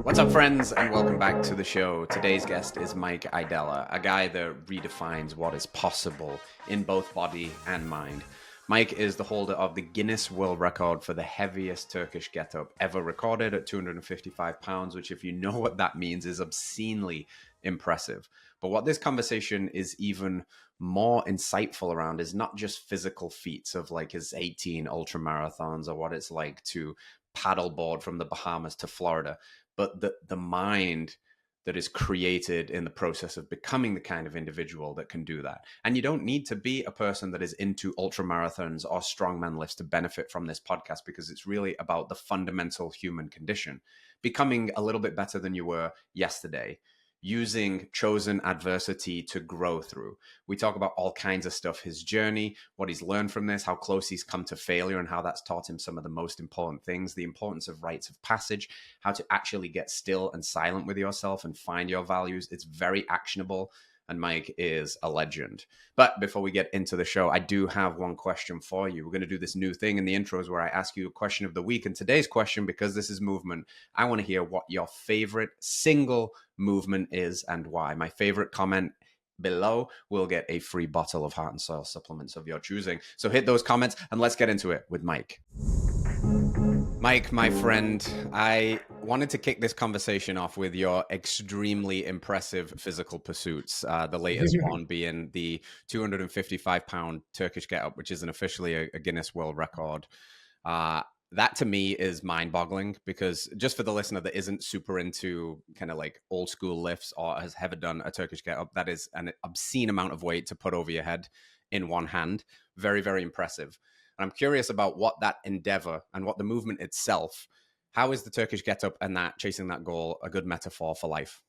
What's up, friends, and welcome back to the show. Today's guest is Mike Aidala, a guy that redefines what is possible in both body and mind. Mike is the holder of the Guinness World Record for the heaviest Turkish Get-Up ever recorded at 255 pounds, which, if you know what that means, is obscenely impressive. But what this conversation is even more insightful around is not just physical feats of like his 18 ultra marathons or what it's like to paddleboard from the Bahamas to Florida, but the mind that is created in the process of becoming the kind of individual that can do that. And you don't need to be a person that is into ultra marathons or strongman lifts to benefit from this podcast, because it's really about the fundamental human condition, becoming a little bit better than you were yesterday, using chosen adversity to grow through. We talk about all kinds of stuff, his journey, what he's learned from this, how close he's come to failure and how that's taught him some of the most important things, the importance of rites of passage, how to actually get still and silent with yourself and find your values. It's very actionable, and Mike is a legend. But before we get into the show, I do have one question for you. We're going to do this new thing in the intros where I ask you a question of the week. And today's question, because this is movement, I want to hear what your favorite single movement is and why. My favorite comment below will get a free bottle of Heart and Soil supplements of your choosing. So hit those comments and let's get into it with Mike. Mike, my friend, I wanted to kick this conversation off with your extremely impressive physical pursuits. The latest one being the 255-pound Turkish Get-Up, which isn't officially a Guinness World Record. That to me is mind-boggling, because just for the listener that isn't super into kind of like old school lifts or has ever done a Turkish Get-Up, that is an obscene amount of weight to put over your head in one hand. Very, very impressive. And I'm curious about what that endeavor and what the movement itself, how is the Turkish Get-Up and that chasing that goal a good metaphor for life?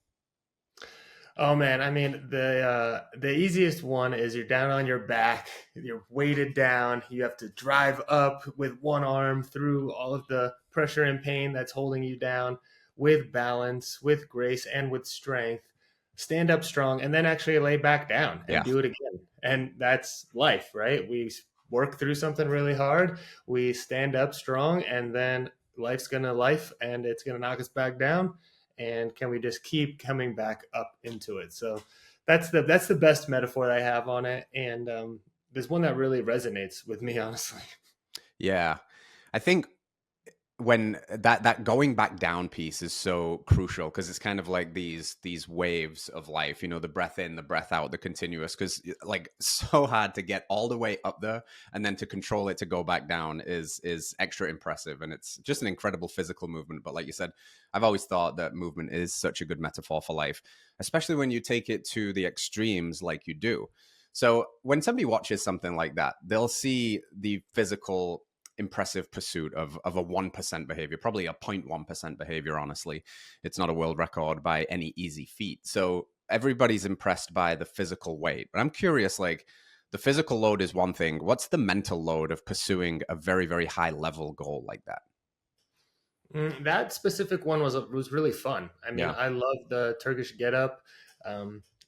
Oh man, I mean the easiest one is you're down on your back, you're weighted down, you have to drive up with one arm through all of the pressure and pain that's holding you down, with balance, with grace, and with strength. Stand up strong and then actually lay back down and Yeah. do it again. And that's life, right? We work through something really hard, we stand up strong, and then life's gonna life and it's gonna knock us back down. And can we just keep coming back up into it? So that's the best metaphor that I have on it. And there's one that really resonates with me, honestly. Yeah. I think when that going back down piece is so crucial, because it's kind of like these waves of life, you know, the breath in, the breath out, the continuous, because like so hard to get all the way up there and then to control it to go back down is extra impressive. And it's just an incredible physical movement. But like you said, I've always thought that movement is such a good metaphor for life, especially when you take it to the extremes like you do. So when somebody watches something like that, they'll see the physical impressive pursuit of a 1% behavior, probably a 0.1% behavior, honestly. It's not a world record by any easy feat. So everybody's impressed by the physical weight. But I'm curious, like, the physical load is one thing. What's the mental load of pursuing a very, very high level goal like that? That specific one was really fun. I mean, Yeah. I love the Turkish Get-Up.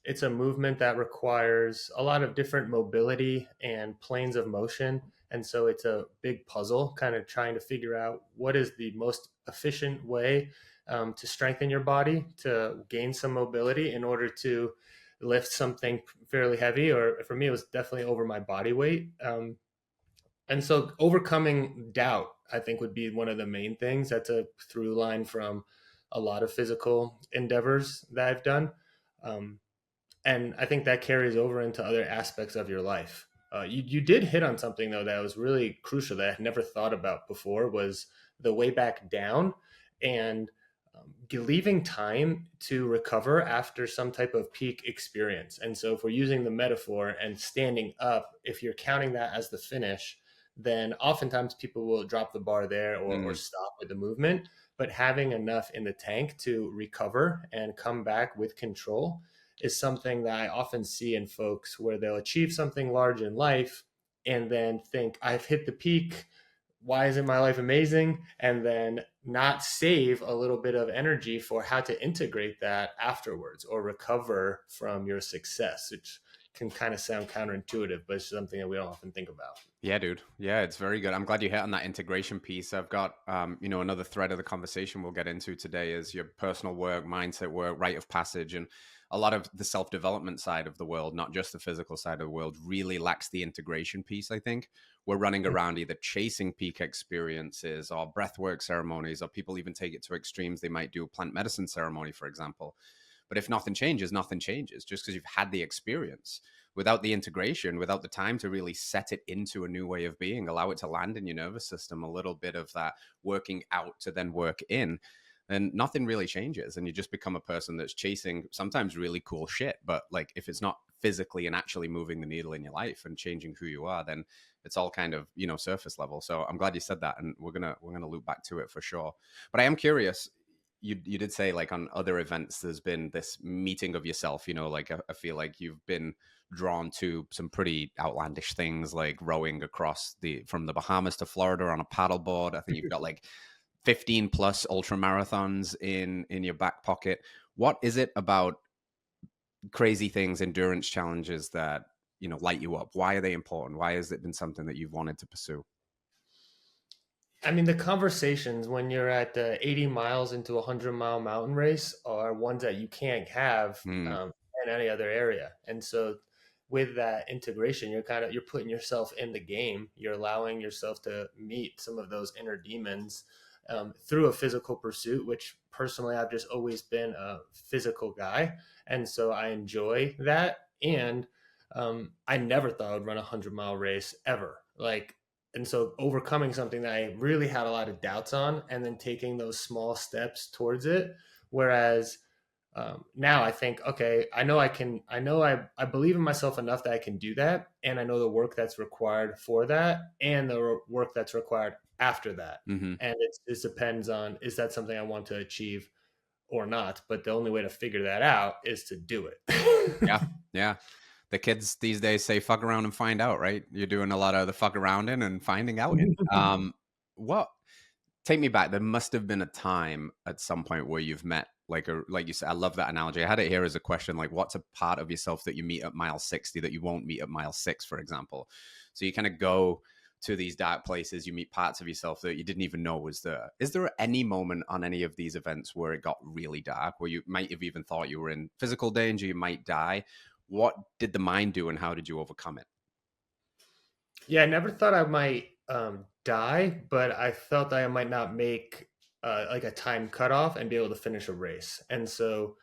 It's a movement that requires a lot of different mobility and planes of motion. And so it's a big puzzle, kind of trying to figure out what is the most efficient way to strengthen your body, to gain some mobility in order to lift something fairly heavy. Or for me, it was definitely over my body weight. And so overcoming doubt, I think, would be one of the main things. That's a through line from a lot of physical endeavors that I've done. Um, and I think that carries over into other aspects of your life. You did hit on something though that was really crucial that I had never thought about before, was the way back down, and leaving time to recover after some type of peak experience. And so if we're using the metaphor and standing up, if you're counting that as the finish, then oftentimes people will drop the bar there, or Mm. stop with the movement. But having enough in the tank to recover and come back with control is something that I often see in folks, where they'll achieve something large in life and then think, I've hit the peak. Why isn't my life amazing? And then not save a little bit of energy for how to integrate that afterwards or recover from your success, which can kind of sound counterintuitive, but it's something that we don't often think about. Yeah, dude. Yeah, it's very good. I'm glad you hit on that integration piece. I've got, another thread of the conversation we'll get into today is your personal work, mindset work, rite of passage, and a lot of the self-development side of the world, not just the physical side of the world, really lacks the integration piece. I think we're running around either chasing peak experiences or breathwork ceremonies, or people even take it to extremes. They might do a plant medicine ceremony, for example. But if nothing changes, nothing changes. Just because you've had the experience, without the integration, without the time to really set it into a new way of being, allow it to land in your nervous system, a little bit of that working out to then work in, then nothing really changes. And you just become a person that's chasing sometimes really cool shit. But like if it's not physically and actually moving the needle in your life and changing who you are, then it's all kind of, surface level. So I'm glad you said that. And we're gonna loop back to it for sure. But I am curious, you did say like on other events there's been this meeting of yourself, like I feel like you've been drawn to some pretty outlandish things like rowing across from the Bahamas to Florida on a paddleboard. I think you've got like 15 plus ultra marathons in your back pocket. What is it about crazy things, endurance challenges that light you up? Why are they important? Why has it been something that you've wanted to pursue? I mean, the conversations when you're at the 80 miles into a 100-mile mountain race are ones that you can't have Mm, in any other area. And so, with that integration, you're putting yourself in the game. You're allowing yourself to meet some of those inner demons through a physical pursuit. Which personally, I've just always been a physical guy, and so I enjoy that. And I never thought I would run a 100-mile race ever. And so overcoming something that I really had a lot of doubts on and then taking those small steps towards it. Whereas now I think, okay, I believe in myself enough that I can do that. And I know the work that's required for that and the work that's required after that. hmm And it depends on, is that something I want to achieve or not? But the only way to figure that out is to do it. yeah, yeah. The kids these days say fuck around and find out, right? You're doing a lot of the fuck around in and finding out in. What Take me back. There must have been a time at some point where you've met like you said, I love that analogy. I had it here as a question, like what's a part of yourself that you meet at mile 60 that you won't meet at mile 6, for example? So you kind of go to these dark places, you meet parts of yourself that you didn't even know was there. Is there any moment on any of these events where it got really dark, where you might have even thought you were in physical danger, you might die? What did the mind do and how did you overcome it? Yeah, I never thought I might die, but I felt that I might not make like a time cutoff and be able to finish a race. And so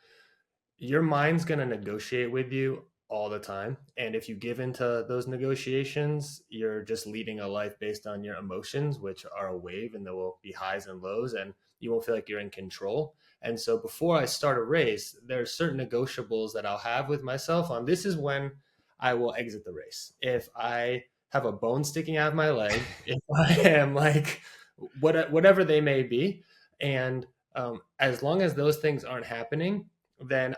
your mind's going to negotiate with you all the time. And if you give into those negotiations, you're just leading a life based on your emotions, which are a wave and there will be highs and lows, and you won't feel like you're in control. And so before I start a race, there are certain negotiables that I'll have with myself on this is when I will exit the race. If I have a bone sticking out of my leg, if I am like whatever they may be. And as long as those things aren't happening, then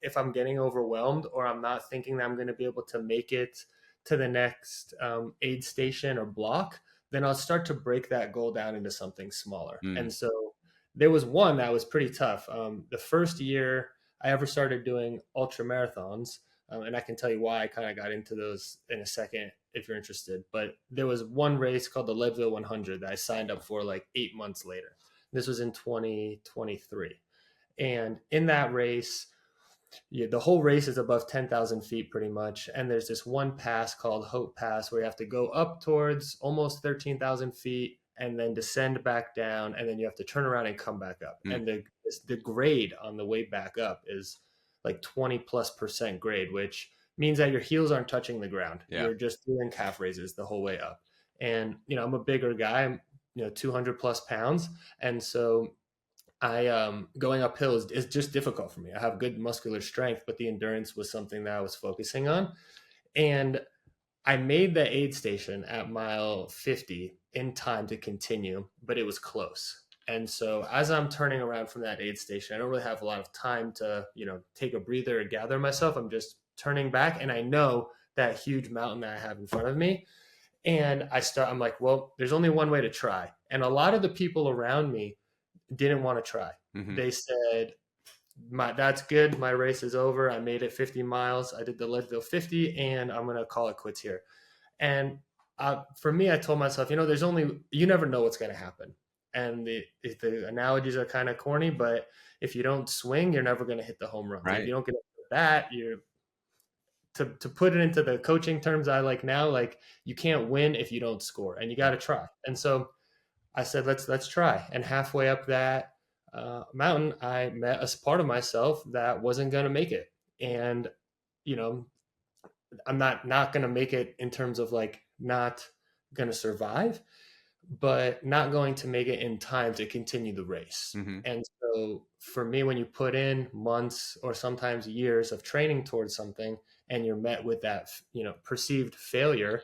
if I'm getting overwhelmed or I'm not thinking that I'm going to be able to make it to the next aid station or block, then I'll start to break that goal down into something smaller. Mm, And so there was one that was pretty tough. The first year I ever started doing ultra marathons, and I can tell you why I kind of got into those in a second if you're interested. But there was one race called the Leadville 100 that I signed up for like 8 months later. This was in 2023. And in that race, the whole race is above 10,000 feet pretty much. And there's this one pass called Hope Pass where you have to go up towards almost 13,000 feet and then descend back down. And then you have to turn around and come back up. mm, And the grade on the way back up is like 20+% grade, which means that your heels aren't touching the ground. yeah. You're just doing calf raises the whole way up. And, I'm a bigger guy. I'm, 200 plus pounds. And so I going uphill is just difficult for me. I have good muscular strength, but the endurance was something that I was focusing on. And I made the aid station at mile 50 in time to continue, but it was close. And so as I'm turning around from that aid station, I don't really have a lot of time to, take a breather or gather myself. I'm just turning back and I know that huge mountain that I have in front of me. And I'm like, well, there's only one way to try. And a lot of the people around me didn't want to try. hmm They said, that's good. My race is over. I made it 50 miles. I did the Leadville 50 and I'm going to call it quits here. And For me, I told myself, you never know what's going to happen. And the analogies are kind of corny, but if you don't swing, you're never going to hit the home runs. And if Right. you don't get that, to put it into the coaching terms I like now, like you can't win if you don't score, and you got to try. And so I said, let's try. And halfway up that mountain, I met a part of myself that wasn't going to make it. And you know, I'm not going to make it in terms of like not going to survive, but not going to make it in time to continue the race. Hmm. And so for me, when you put in months or sometimes years of training towards something and you're met with that, perceived failure,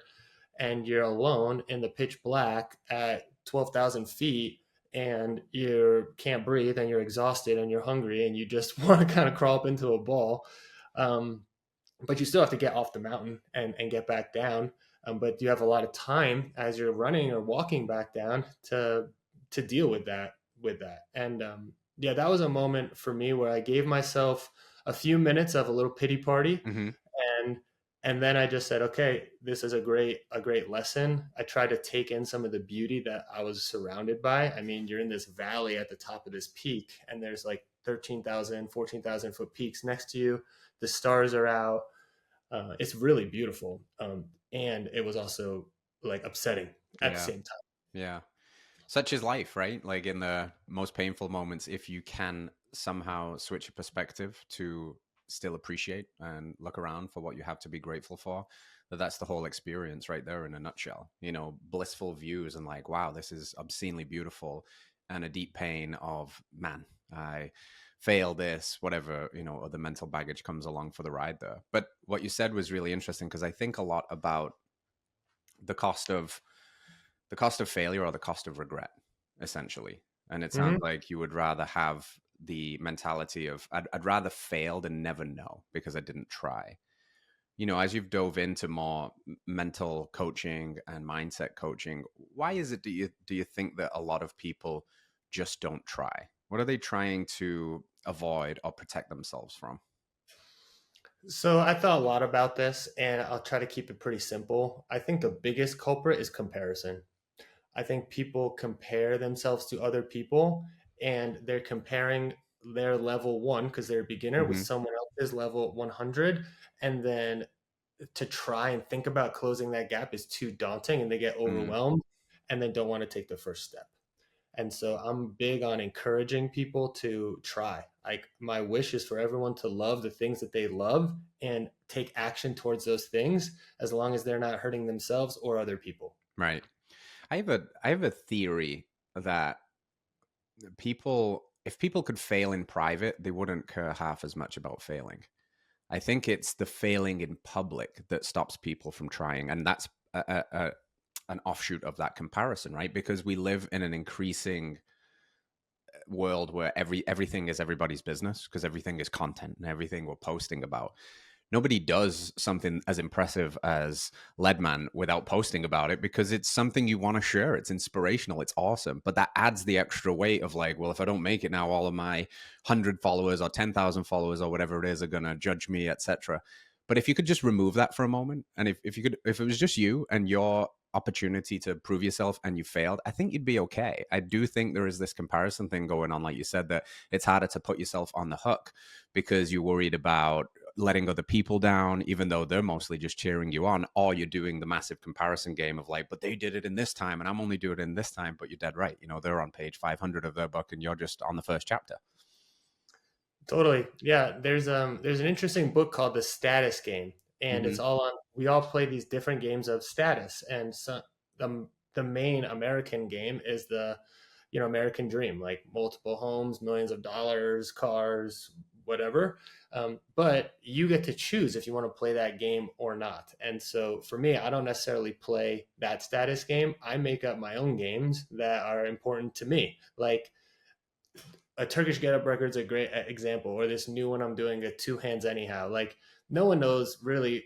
and you're alone in the pitch black at 12,000 feet, and you can't breathe and you're exhausted and you're hungry and you just want to kind of crawl up into a ball. Um, but you still have to get off the mountain and get back down. But you have a lot of time as you're running or walking back down to deal with that. And yeah, that was a moment for me where I gave myself a few minutes of a little pity party, Hmm. and and then I just said, okay, this is a great lesson. I tried to take in some of the beauty that I was surrounded by. I mean, you're in this valley at the top of this peak, and there's like 13,000, 14,000 foot peaks next to you. The stars are out. It's really beautiful, and it was also like upsetting at the Yeah. same time. Yeah. Such is life, right? Like in the most painful moments, if you can somehow switch your perspective to still appreciate and look around for what you have to be grateful for, that's the whole experience right there in a nutshell. Blissful views and like, wow, this is obscenely beautiful, and a deep pain of, man, I fail this, whatever, or the mental baggage comes along for the ride there. But what you said was really interesting, because I think a lot about the cost of failure, or the cost of regret, essentially. And it sounds Hmm. like you would rather have the mentality of, I'd rather fail than never know, because I didn't try. As you've dove into more mental coaching and mindset coaching, why is it, do you think that a lot of people just don't try? What are they trying to avoid or protect themselves from? So I thought a lot about this, and I'll try to keep it pretty simple. I think the biggest culprit is comparison. I think people compare themselves to other people, and they're comparing their level one because they're a beginner with Hmm. someone else's level 100. And then to try and think about closing that gap is too daunting, and they get Mm. overwhelmed and then don't want to take the first step. And so I'm big on encouraging people to try. Like my wish is for everyone to love the things that they love and take action towards those things as long as they're not hurting themselves or other people. Right. I have a theory that if people could fail in private, they wouldn't care half as much about failing. I think it's the failing in public that stops people from trying, and that's an offshoot of that comparison, right? Because we live in an increasing world where everything is everybody's business, because everything is content and everything we're posting about. Nobody does something as impressive as Leadman without posting about it, because it's something you want to share. It's inspirational. It's awesome. But that adds the extra weight of like, well, if I don't make it now, all of my 100 followers or 10,000 followers or whatever it is are going to judge me, etc. But if you could just remove that for a moment, and if it was just you and your opportunity to prove yourself and you failed, I think you'd be okay. I do think there is this comparison thing going on, like you said, that it's harder to put yourself on the hook because you're worried about letting other people down, even though they're mostly just cheering you on, or you're doing the massive comparison game of like, but they did it in this time and I'm only doing it in this time. But you're dead right. They're on page 500 of their book and you're just on the first chapter. Totally. Yeah, there's an interesting book called The Status Game, and Hmm. it's all on we all play these different games of status. And so the main American game is the American dream, like multiple homes, millions of dollars, cars, whatever. But you get to choose if you want to play that game or not. And so for me, I don't necessarily play that status game. I make up my own games that are important to me. Like a Turkish Get-Up record's a great example, or this new one I'm doing, a two hands anyhow. Like no one knows really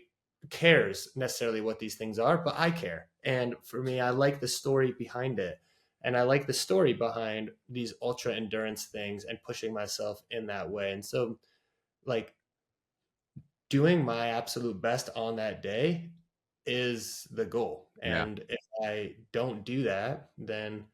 cares necessarily what these things are, but I care. And for me, I like the story behind it. And I like the story behind these ultra endurance things and pushing myself in that way. And so like doing my absolute best on that day is the goal. Yeah. And if I don't do that, then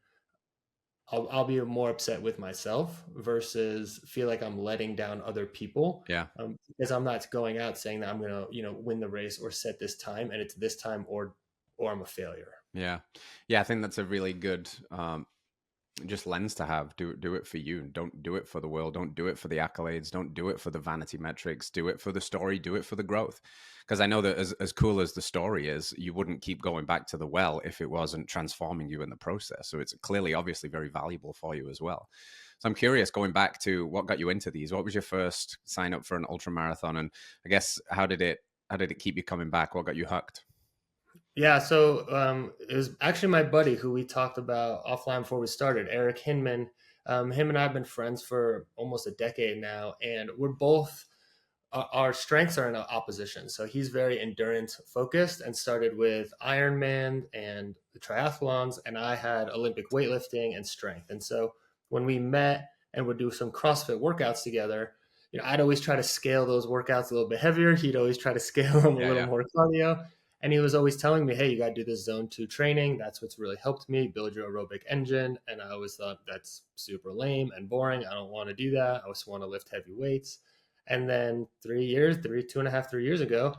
I'll be more upset with myself versus feel like I'm letting down other people, Yeah. because I'm not going out saying that I'm gonna, win the race or set this time, and it's this time or I'm a failure. Yeah. Yeah. I think that's a really good just lens to have. Do it for you. Don't do it for the world. Don't do it for the accolades. Don't do it for the vanity metrics. Do it for the story. Do it for the growth. Because I know that as cool as the story is, you wouldn't keep going back to the well if it wasn't transforming you in the process. So it's clearly, obviously, very valuable for you as well. So I'm curious, going back to what got you into these. What was your first sign up for an ultra marathon, and I guess how did it keep you coming back? What got you hooked? Yeah, so it was actually my buddy who we talked about offline before we started, Eric Hinman. Him and I have been friends for almost a decade now, and we're both our strengths are in opposition. So he's very endurance focused and started with Ironman and the triathlons, and I had Olympic weightlifting and strength. And so when we met and would do some CrossFit workouts together, I'd always try to scale those workouts a little bit heavier. He'd always try to scale them a Yeah, little yeah, more cardio. And he was always telling me, hey, you got to do this zone 2 training. That's what's really helped me build your aerobic engine. And I always thought that's super lame and boring. I don't want to do that. I just want to lift heavy weights. And then 2.5, 3 years ago,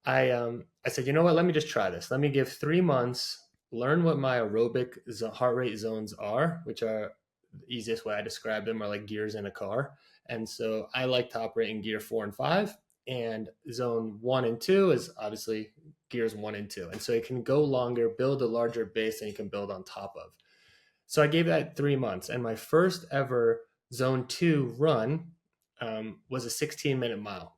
I said, you know what? Let me just try this. Let me give 3 months, learn what my aerobic heart rate zones are, which are the easiest way I describe them are like gears in a car. And so I like to operate in gear 4 and 5, and zone 1 and 2 is obviously gears 1 and 2. And so it can go longer, build a larger base than you can build on top of. So I gave that 3 months, and my first ever zone 2 run was a 16-minute mile.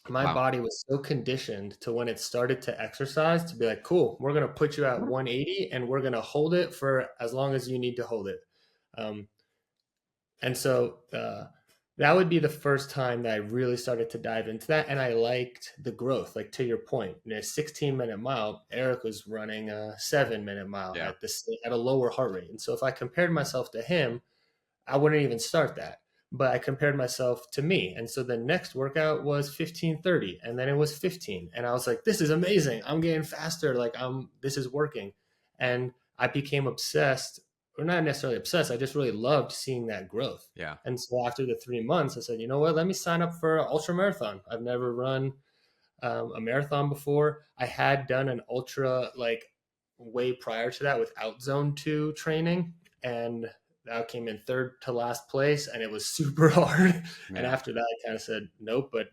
My wow, body was so conditioned to when it started to exercise to be like, cool, we're going to put you at 180 and we're going to hold it for as long as you need to hold it. Um, and so that would be the first time that I really started to dive into that. And I liked the growth, like to your point, in a 16-minute mile, Eric was running a 7-minute mile yeah, at a lower heart rate. And so if I compared myself to him, I wouldn't even start that. But I compared myself to me. And so the next workout was 15:30, and then it was 15. And I was like, this is amazing. I'm getting faster. Like this is working. And I became obsessed, or not necessarily obsessed. I just really loved seeing that growth. yeah. And so after the 3 months, I said, you know what? Let me sign up for an ultra marathon. I've never run a marathon before. I had done an ultra like way prior to that without zone 2 training, and that came in third to last place, and it was super hard. And Yeah. after that, I kind of said nope. But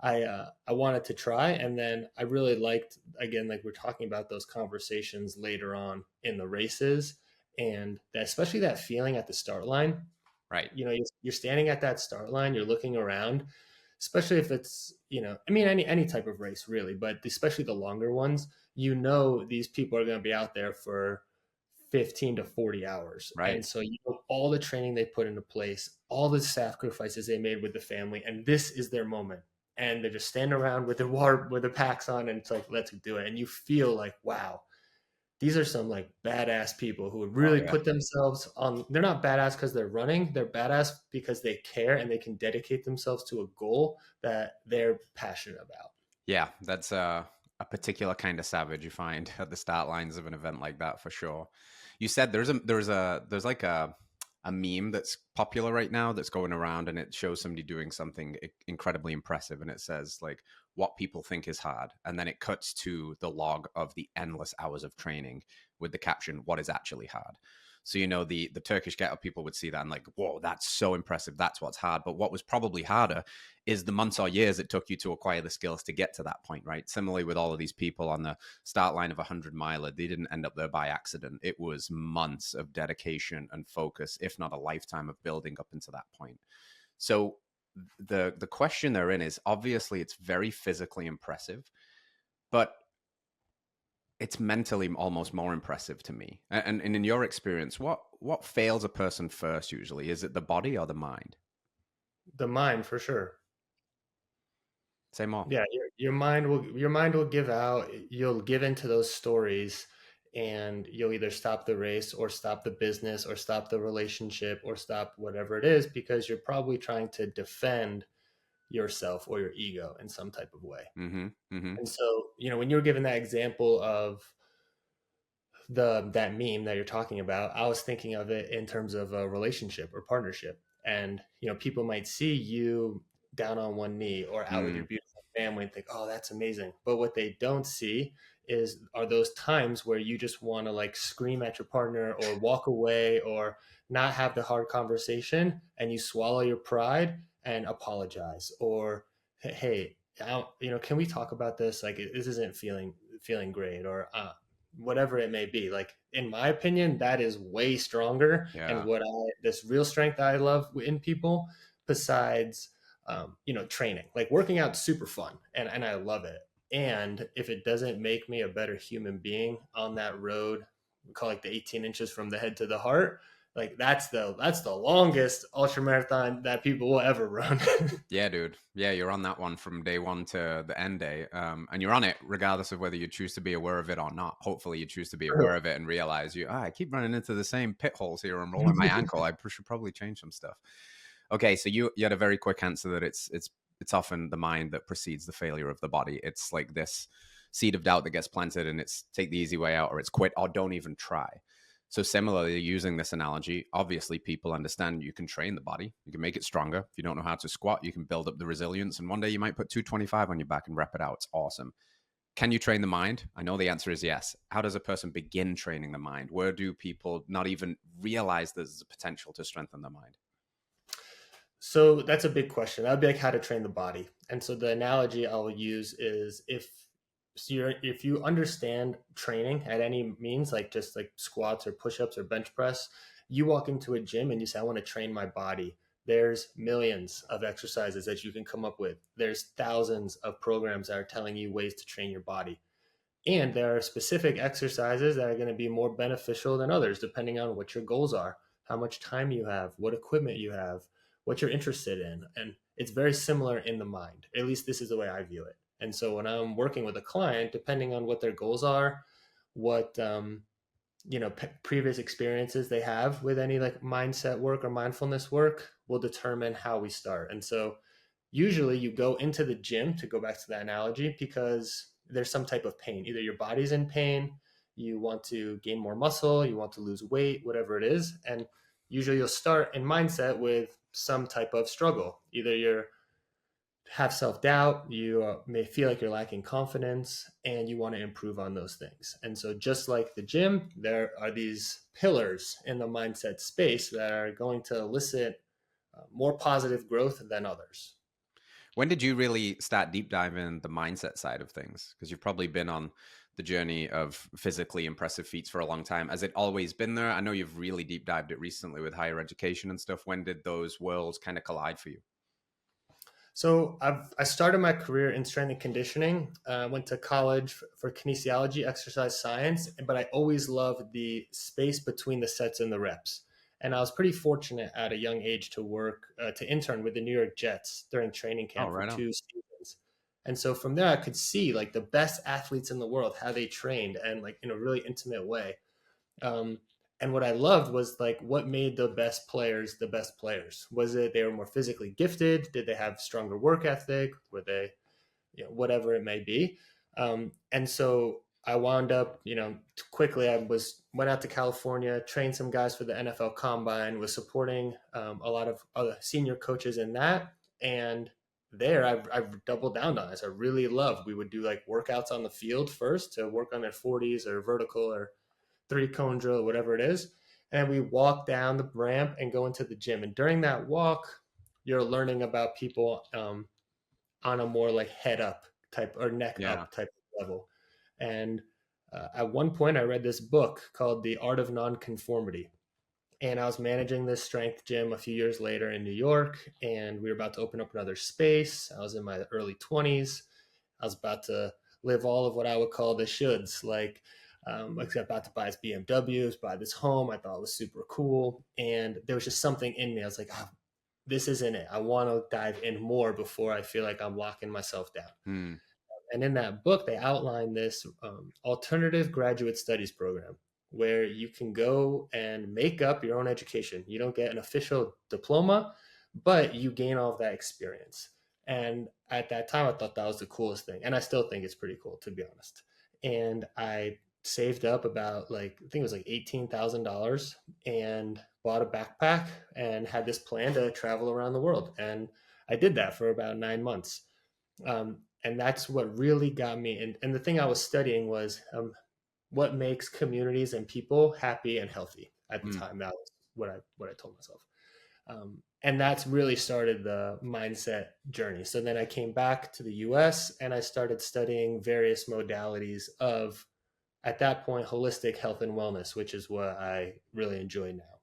I wanted to try, and then I really liked, again, like we're talking about, those conversations later on in the races, and especially that feeling at the start line. Right. You're standing at that start line, you're looking around, especially if it's, I mean, any type of race really, but especially the longer ones. These people are going to be out there for 15 to 40 hours. Right. And so all the training they put into place, all the sacrifices they made with the family, and this is their moment. And they're just standing around with their water, with their packs on, and it's like, let's do it. And you feel like, wow, these are some like badass people who would Oh really yeah. put themselves on. They're not badass because they're running. They're badass because they care and they can dedicate themselves to a goal that they're passionate about. Yeah, that's a particular kind of savage you find at the start lines of an event like that for sure. You said there's like a meme that's popular right now that's going around, and it shows somebody doing something incredibly impressive, and it says like what people think is hard, and then it cuts to the log of the endless hours of training with the caption what is actually hard. So the Turkish Get-Up people would see that and like, whoa, that's so impressive, that's what's hard. But what was probably harder is the months or years it took you to acquire the skills to get to that point, right? Similarly with all of these people on the start line of a 100-miler, they didn't end up there by accident. It was months of dedication and focus, if not a lifetime of building up into that point. So the question they're in is, obviously it's very physically impressive, but it's mentally almost more impressive to me. And in your experience, what fails a person first usually? Is it the body or the mind? The mind, for sure. Say more. Yeah, your mind will give out. You'll give into those stories, and you'll either stop the race or stop the business or stop the relationship or stop whatever it is, because you're probably trying to defend yourself or your ego in some type of way. Mm-hmm. Mm-hmm. And so, when you were given that example of that meme that you're talking about, I was thinking of it in terms of a relationship or partnership. And people might see you down on one knee or out with your Mm. beautiful family and think, oh, that's amazing. But what they don't see are those times where you just want to like scream at your partner or walk away or not have the hard conversation, and you swallow your pride and apologize, or hey, can we talk about this? Like, this isn't feeling great, or whatever it may be. Like, in my opinion, that is way stronger. And Yeah. this real strength I love in people, besides, training, like working out, super fun. And I love it. And if it doesn't make me a better human being on that road, we call it the 18 inches from the head to the heart, like that's the longest ultra marathon that people will ever run. Yeah, dude. Yeah, you're on that one from day one to the end day. And you're on it regardless of whether you choose to be aware of it or not. Hopefully you choose to be aware of it and realize I keep running into the same pit holes here and rolling my ankle. I should probably change some stuff. Okay, so you had a very quick answer that it's often the mind that precedes the failure of the body. It's like this seed of doubt that gets planted, and it's take the easy way out, or it's quit, or don't even try. So similarly, using this analogy, obviously people understand you can train the body. You can make it stronger. If you don't know how to squat, you can build up the resilience. And one day you might put 225 on your back and rep it out. It's awesome. Can you train the mind? I know the answer is yes. How does a person begin training the mind? Where do people not even realize there's a potential to strengthen the mind? So that's a big question. That would be like how to train the body. And so the analogy I'll use is, if you understand training at any means, like just like squats or push-ups or bench press, you walk into a gym and you say, I want to train my body. There's millions of exercises that you can come up with. There's thousands of programs that are telling you ways to train your body. And there are specific exercises that are going to be more beneficial than others, depending on what your goals are, how much time you have, what equipment you have, what you're interested in. And it's very similar in the mind. At least this is the way I view it. And so when I'm working with a client, depending on what their goals are, what previous experiences they have with any like mindset work or mindfulness work, will determine how we start. And so usually you go into the gym, to go back to that analogy, because there's some type of pain. Either your body's in pain, you want to gain more muscle, you want to lose weight, whatever it is. And usually you'll start in mindset with some type of struggle. Either you're have self-doubt, you may feel like you're lacking confidence, and you want to improve on those things. And so just like the gym, there are these pillars in the mindset space that are going to elicit more positive growth than others. When did you really start deep diving the mindset side of things? Because you've probably been on the journey of physically impressive feats for a long time. Has it always been there? I know you've really deep dived it recently with higher education and stuff. When did those worlds kind of collide for you? So I started my career in strength and conditioning. I went to college for kinesiology, exercise science, but I always loved the space between the sets and the reps. And I was pretty fortunate at a young age to intern with the New York Jets during training Oh, camp for right on. 2 seasons. And so from there, I could see like the best athletes in the world, how they trained, and like in a really intimate way. Um, and what I loved was like what made the best players the best players. Was it they were more physically gifted? Did they have stronger work ethic? Were they, whatever it may be? And so I wound up, quickly. Went out to California, trained some guys for the NFL Combine, was supporting a lot of other senior coaches in that, and there I've doubled down on this. I really loved. We would do like workouts on the field first to work on their 40s or vertical or 3-cone drill, whatever it is. And we walk down the ramp and go into the gym. And during that walk, you're learning about people on a more like head up type or neck Yeah. up type of level. And at one point, I read this book called The Art of Nonconformity. And I was managing this strength gym a few years later in New York, and we were about to open up another space. I was in my early 20s. I was about to live all of what I would call the shoulds, like I was about to buy this BMW, buy this home. I thought it was super cool. And there was just something in me. I was like, oh, this isn't it. I want to dive in more before I feel like I'm locking myself down. Hmm. And in that book, they outline this alternative graduate studies program where you can go and make up your own education. You don't get an official diploma, but you gain all of that experience. And at that time, I thought that was the coolest thing. And I still think it's pretty cool, to be honest. And I saved up about like, I think it was like $18,000 and bought a backpack and had this plan to travel around the world. And I did that for about 9 months. And that's what really got me. And the thing I was studying was what makes communities and people happy and healthy at the Mm. time. That was what I told myself. And that's really started the mindset journey. So then I came back to the US and I started studying various modalities of, at that point, holistic health and wellness, which is what I really enjoy now.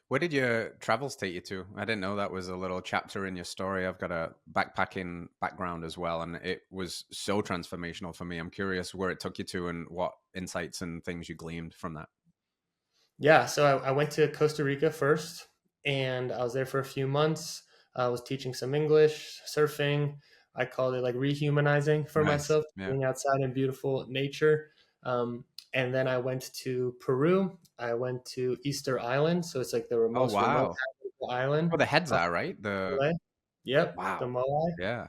Where did your travels take you to? I didn't know that was a little chapter in your story. I've got a backpacking background as well, and it was so transformational for me. I'm curious where it took you to and what insights and things you gleaned from that. Yeah, so I went to Costa Rica first, and I was there for a few months. I was teaching some English, surfing. I called it like rehumanizing for Nice. myself, Yeah. being outside in beautiful nature. And then I went to Peru. I went to Easter Island, so it's like the Oh, most remote wow. island. Where the heads off are, right? The Chile. Yep, the Wow. Moai. Yeah.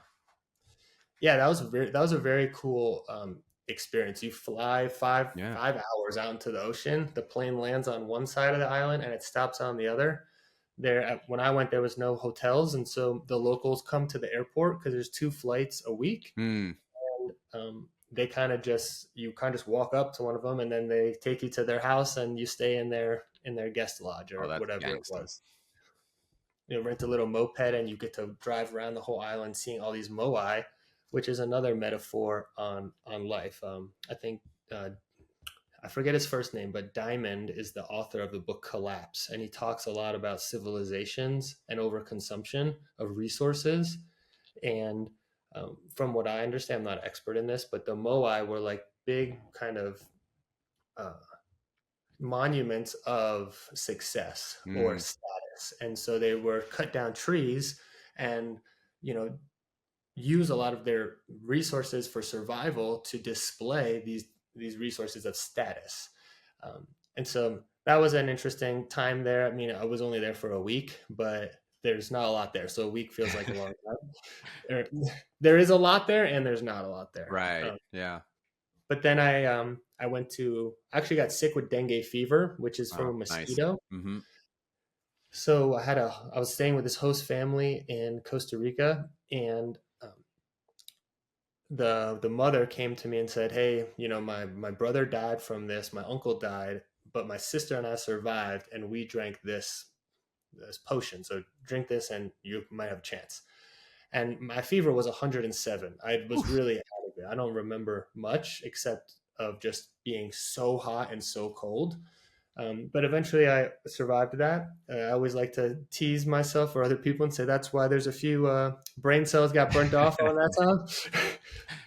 Yeah, that was a very cool experience. You fly Yeah. 5 hours out into the ocean. The plane lands on one side of the island and it stops on the other. When I went, there was no hotels, and so the locals come to the airport because there's 2 flights a week. Hmm. They kind of just you kind of just walk up to one of them, and then they take you to their house, and you stay in their guest lodge Oh, or that's whatever it gangster. was. Rent a little moped and you get to drive around the whole island seeing all these moai, which is another metaphor on life. I think uh, I forget his first name, but Diamond is the author of the book Collapse, and he talks a lot about civilizations and overconsumption of resources. And from what I understand, I'm not an expert in this, but the moai were like big kind of uh, monuments of success or Hmm. status. And so they were cut down trees and, you know, use a lot of their resources for survival to display these resources of status. And so that was an interesting time there. I mean, I was only there for a week, but there's not a lot there. So a week feels like a long time. There is a lot there and there's not a lot there. Right. Yeah. But then I went to actually got sick with dengue fever, which is from Oh, a nice. mosquito. Mm-hmm. So I was staying with this host family in Costa Rica, and the mother came to me and said, "Hey, my brother died from this, my uncle died, but my sister and I survived, and we drank this potion. So drink this, and you might have a chance." And my fever was 107. I was Oof. really out of it. I don't remember much except of just being so hot and so cold. But eventually I survived that. I always like to tease myself or other people and say that's why there's a few brain cells got burnt off on that time.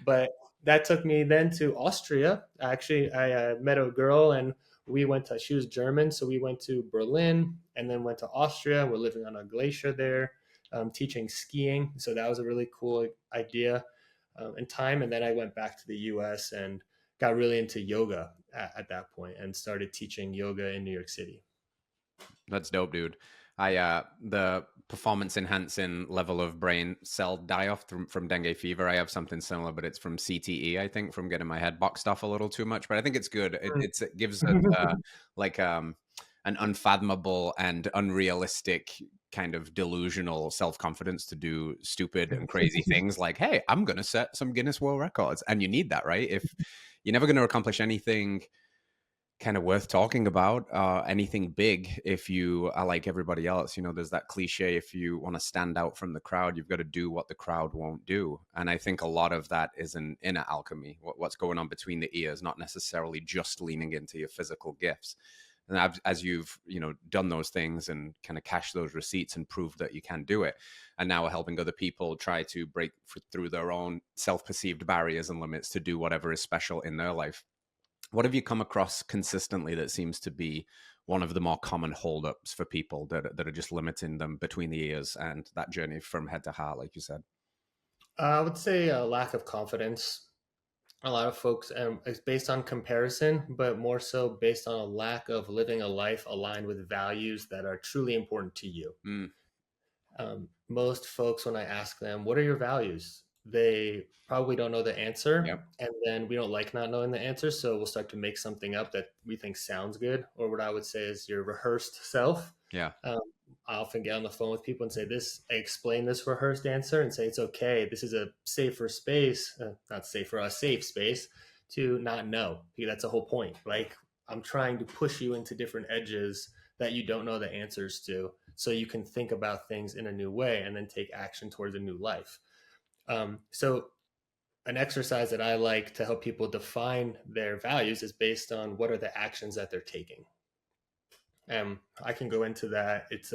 But that took me then to Austria. Actually, I met a girl and she was German, so we went to Berlin and then went to Austria. We're living on a glacier there, teaching skiing. So that was a really cool idea and time. And then I went back to the US and got really into yoga at that point and started teaching yoga in New York City. That's dope, dude. The performance enhancing level of brain cell die off from dengue fever. I have something similar, but it's from CTE, I think, from getting my head boxed off a little too much. But I think it's good. It gives us like an unfathomable and unrealistic kind of delusional self-confidence to do stupid and crazy things like, hey, I'm going to set some Guinness World Records. And you need that, right? If you're never going to accomplish anything kind of worth talking about, anything big, if you are like everybody else. There's that cliche, if you want to stand out from the crowd, you've got to do what the crowd won't do. And I think a lot of that is an inner alchemy, what's going on between the ears, not necessarily just leaning into your physical gifts. And as you've done those things and kind of cash those receipts and prove that you can do it, and now are helping other people try to break through their own self-perceived barriers and limits to do whatever is special in their life. What have you come across consistently that seems to be one of the more common holdups for people that are just limiting them between the ears and that journey from head to heart, like you said? I would say a lack of confidence. A lot of folks, it's based on comparison, but more so based on a lack of living a life aligned with values that are truly important to you. Mm. Most folks, when I ask them, what are your values? They probably don't know the answer. Yep. And then we don't like not knowing the answer. So we'll start to make something up that we think sounds good, or what I would say is your rehearsed self. Yeah. Um, I often get on the phone with people and say this, I explain this rehearsed answer and say, it's okay. This is a safer space, not safer, a safe space to not know. That's the whole point. Like, I'm trying to push you into different edges that you don't know the answers to, so you can think about things in a new way and then take action towards a new life. So an exercise that I like to help people define their values is based on what are the actions that they're taking. I can go into that. It's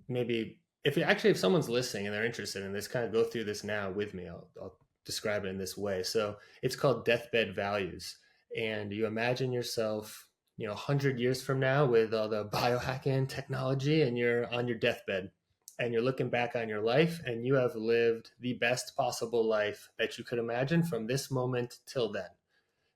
maybe if someone's listening and they're interested in this, kind of go through this now with me. I'll describe it in this way. So it's called Deathbed Values, and you imagine yourself, 100 years from now with all the biohacking technology, and you're on your deathbed and you're looking back on your life, and you have lived the best possible life that you could imagine from this moment till then.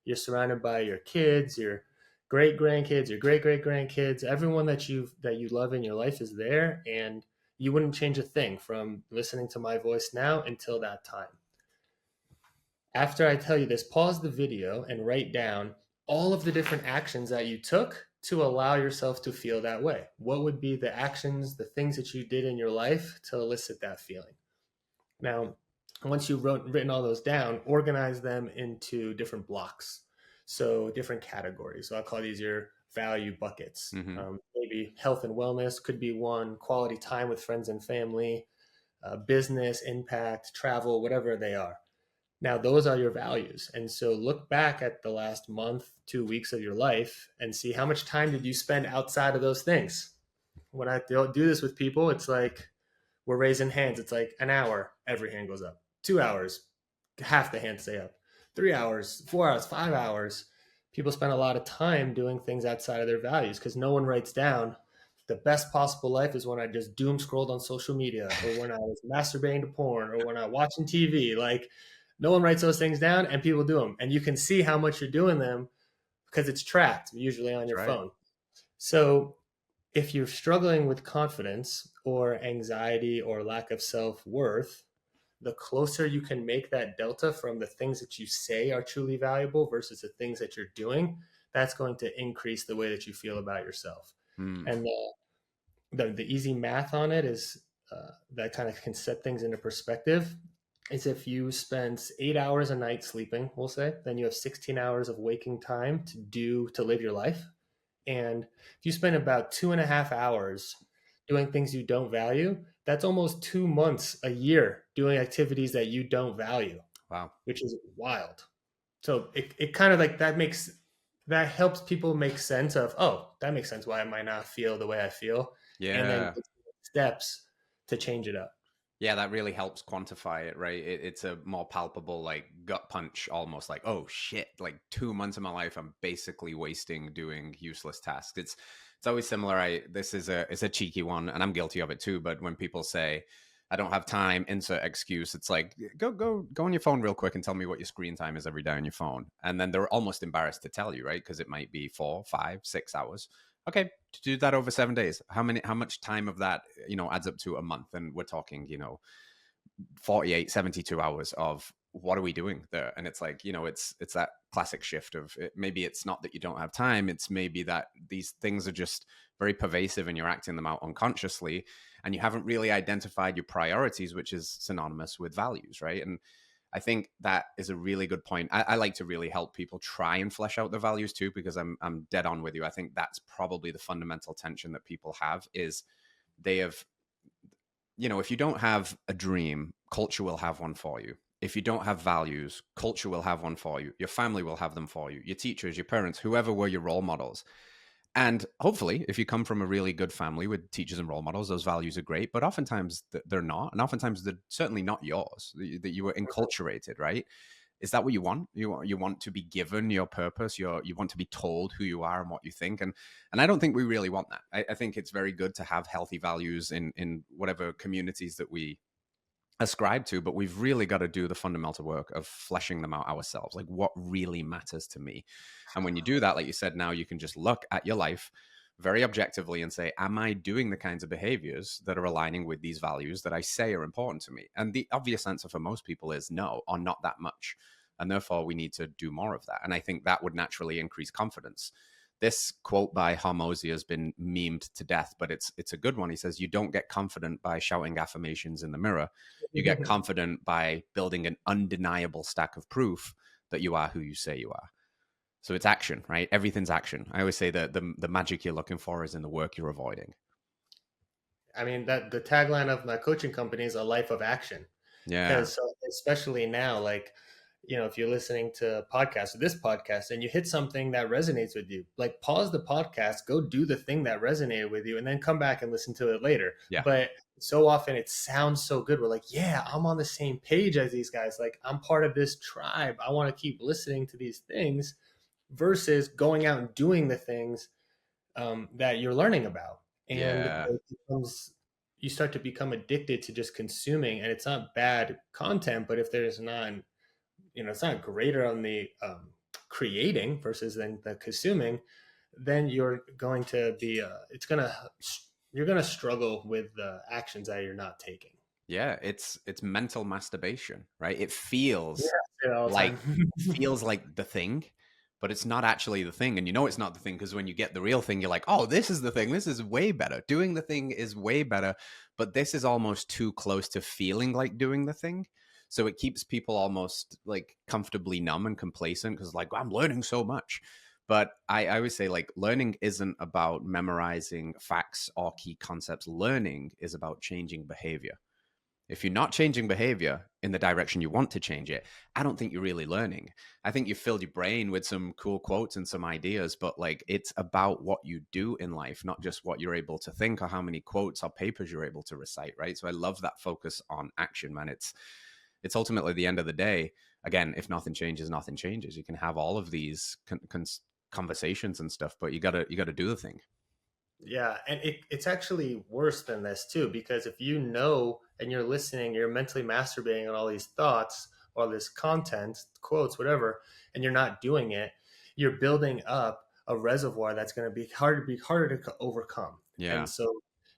You're surrounded by your kids, your great grandkids, your great great grandkids, everyone that you love in your life is there, and you wouldn't change a thing from listening to my voice now until that time. After I tell you this, pause the video and write down all of the different actions that you took to allow yourself to feel that way. What would be the actions, the things that you did in your life to elicit that feeling? Now, once you've written all those down, organize them into different blocks. So different categories. So I'll call these your value buckets. Maybe health and wellness could be one, quality time with friends and family, business, impact, travel, whatever they are. Now, those are your values. And so look back at the last month, 2 weeks of your life and see how much time did you spend outside of those things. When I do this with people, it's like we're raising hands. It's like an hour, every hand goes up. 2 hours, half the hands stay up. 3 hours, 4 hours, 5 hours. People spend a lot of time doing things outside of their values because no one writes down the best possible life is when I just doom scrolled on social media, or when I was masturbating to porn, or when I watching TV. Like, no one writes those things down, and people do them. And you can see how much you're doing them because it's tracked, usually on your phone. So if you're struggling with confidence or anxiety or lack of self-worth, the closer you can make that delta from the things that you say are truly valuable versus the things that you're doing, that's going to increase the way that you feel about yourself. And the easy math on it is that kind of can set things into perspective. Is if you spend 8 hours a night sleeping, we'll say, then you have 16 hours of waking time to live your life. And if you spend about 2.5 hours doing things you don't value, that's almost 2 months a year doing activities that you don't value. Wow. Which is wild. So it kind of like that helps people make sense of, oh, that makes sense why I might not feel the way I feel. Yeah. And then steps to change it up. Yeah, that really helps quantify it, right? It's a more palpable, like, gut punch, almost like, oh shit, like 2 months of my life I'm basically wasting doing useless tasks. It's always similar. This is a cheeky one, and I'm guilty of it too. But when people say, I don't have time, insert excuse, it's like, go on your phone real quick and tell me what your screen time is every day on your phone. And then they're almost embarrassed to tell you, right? Because it might be 4, 5, 6 hours. Okay, to do that over 7 days, how much time of that, adds up to a month? And we're talking, 48, 72 hours of what are we doing there? And it's like, it's that classic shift of maybe it's not that you don't have time. It's maybe that these things are just very pervasive and you're acting them out unconsciously, and you haven't really identified your priorities, which is synonymous with values, right? And I think that is a really good point. I like to really help people try and flesh out their values too, because I'm dead on with you. I think that's probably the fundamental tension that people have is they have, if you don't have a dream, culture will have one for you. If you don't have values, culture will have one for you. Your family will have them for you. Your teachers, your parents, whoever were your role models. And hopefully, if you come from a really good family with teachers and role models, those values are great. But oftentimes they're not. And oftentimes they're certainly not yours, that you were enculturated, right? Is that what you want? You want to be given your purpose. You want to be told who you are and what you think. And I don't think we really want that. I think it's very good to have healthy values in whatever communities that we ascribe to, but we've really got to do the fundamental work of fleshing them out ourselves. Like, what really matters to me? And when you do that, like you said, now you can just look at your life very objectively and say, am I doing the kinds of behaviors that are aligning with these values that I say are important to me? And the obvious answer for most people is no, or not that much. And therefore, we need to do more of that. And I think that would naturally increase confidence. This quote by Hormozy has been memed to death, but it's a good one. He says, you don't get confident by shouting affirmations in the mirror. You get confident by building an undeniable stack of proof that you are who you say you are. So it's action, right? Everything's action. I always say that the magic you're looking for is in the work you're avoiding. I mean, that the tagline of my coaching company is a life of action. Yeah. Because especially now, like, if you're listening to podcasts or this podcast and you hit something that resonates with you, like pause the podcast, go do the thing that resonated with you, and then come back and listen to it later. Yeah. But so often it sounds so good. We're like, yeah, I'm on the same page as these guys. Like, I'm part of this tribe. I want to keep listening to these things versus going out and doing the things that you're learning about. And Yeah. it becomes, you start to become addicted to just consuming, and it's not bad content, but if there's not, it's not greater on the creating versus then the consuming, then you're going to be, you're going to struggle with the actions that you're not taking. Yeah. It's mental masturbation, right? It feels like the thing, but it's not actually the thing. And it's not the thing because when you get the real thing, you're like, oh, this is the thing. This is way better. Doing the thing is way better. But this is almost too close to feeling like doing the thing. So it keeps people almost like comfortably numb and complacent because like, I'm learning so much. But I always say like learning isn't about memorizing facts or key concepts. Learning is about changing behavior. If you're not changing behavior in the direction you want to change it, I don't think you're really learning. I think you filled your brain with some cool quotes and some ideas, but like it's about what you do in life, not just what you're able to think or how many quotes or papers you're able to recite, right? So I love that focus on action, man. It's ultimately the end of the day. Again, if nothing changes, nothing changes. You can have all of these conversations and stuff, but you gotta do the thing. Yeah, and it's actually worse than this too, because if you know and you're listening, you're mentally masturbating on all these thoughts, all this content, quotes, whatever, and you're not doing it, you're building up a reservoir that's going to be harder to overcome. Yeah. And so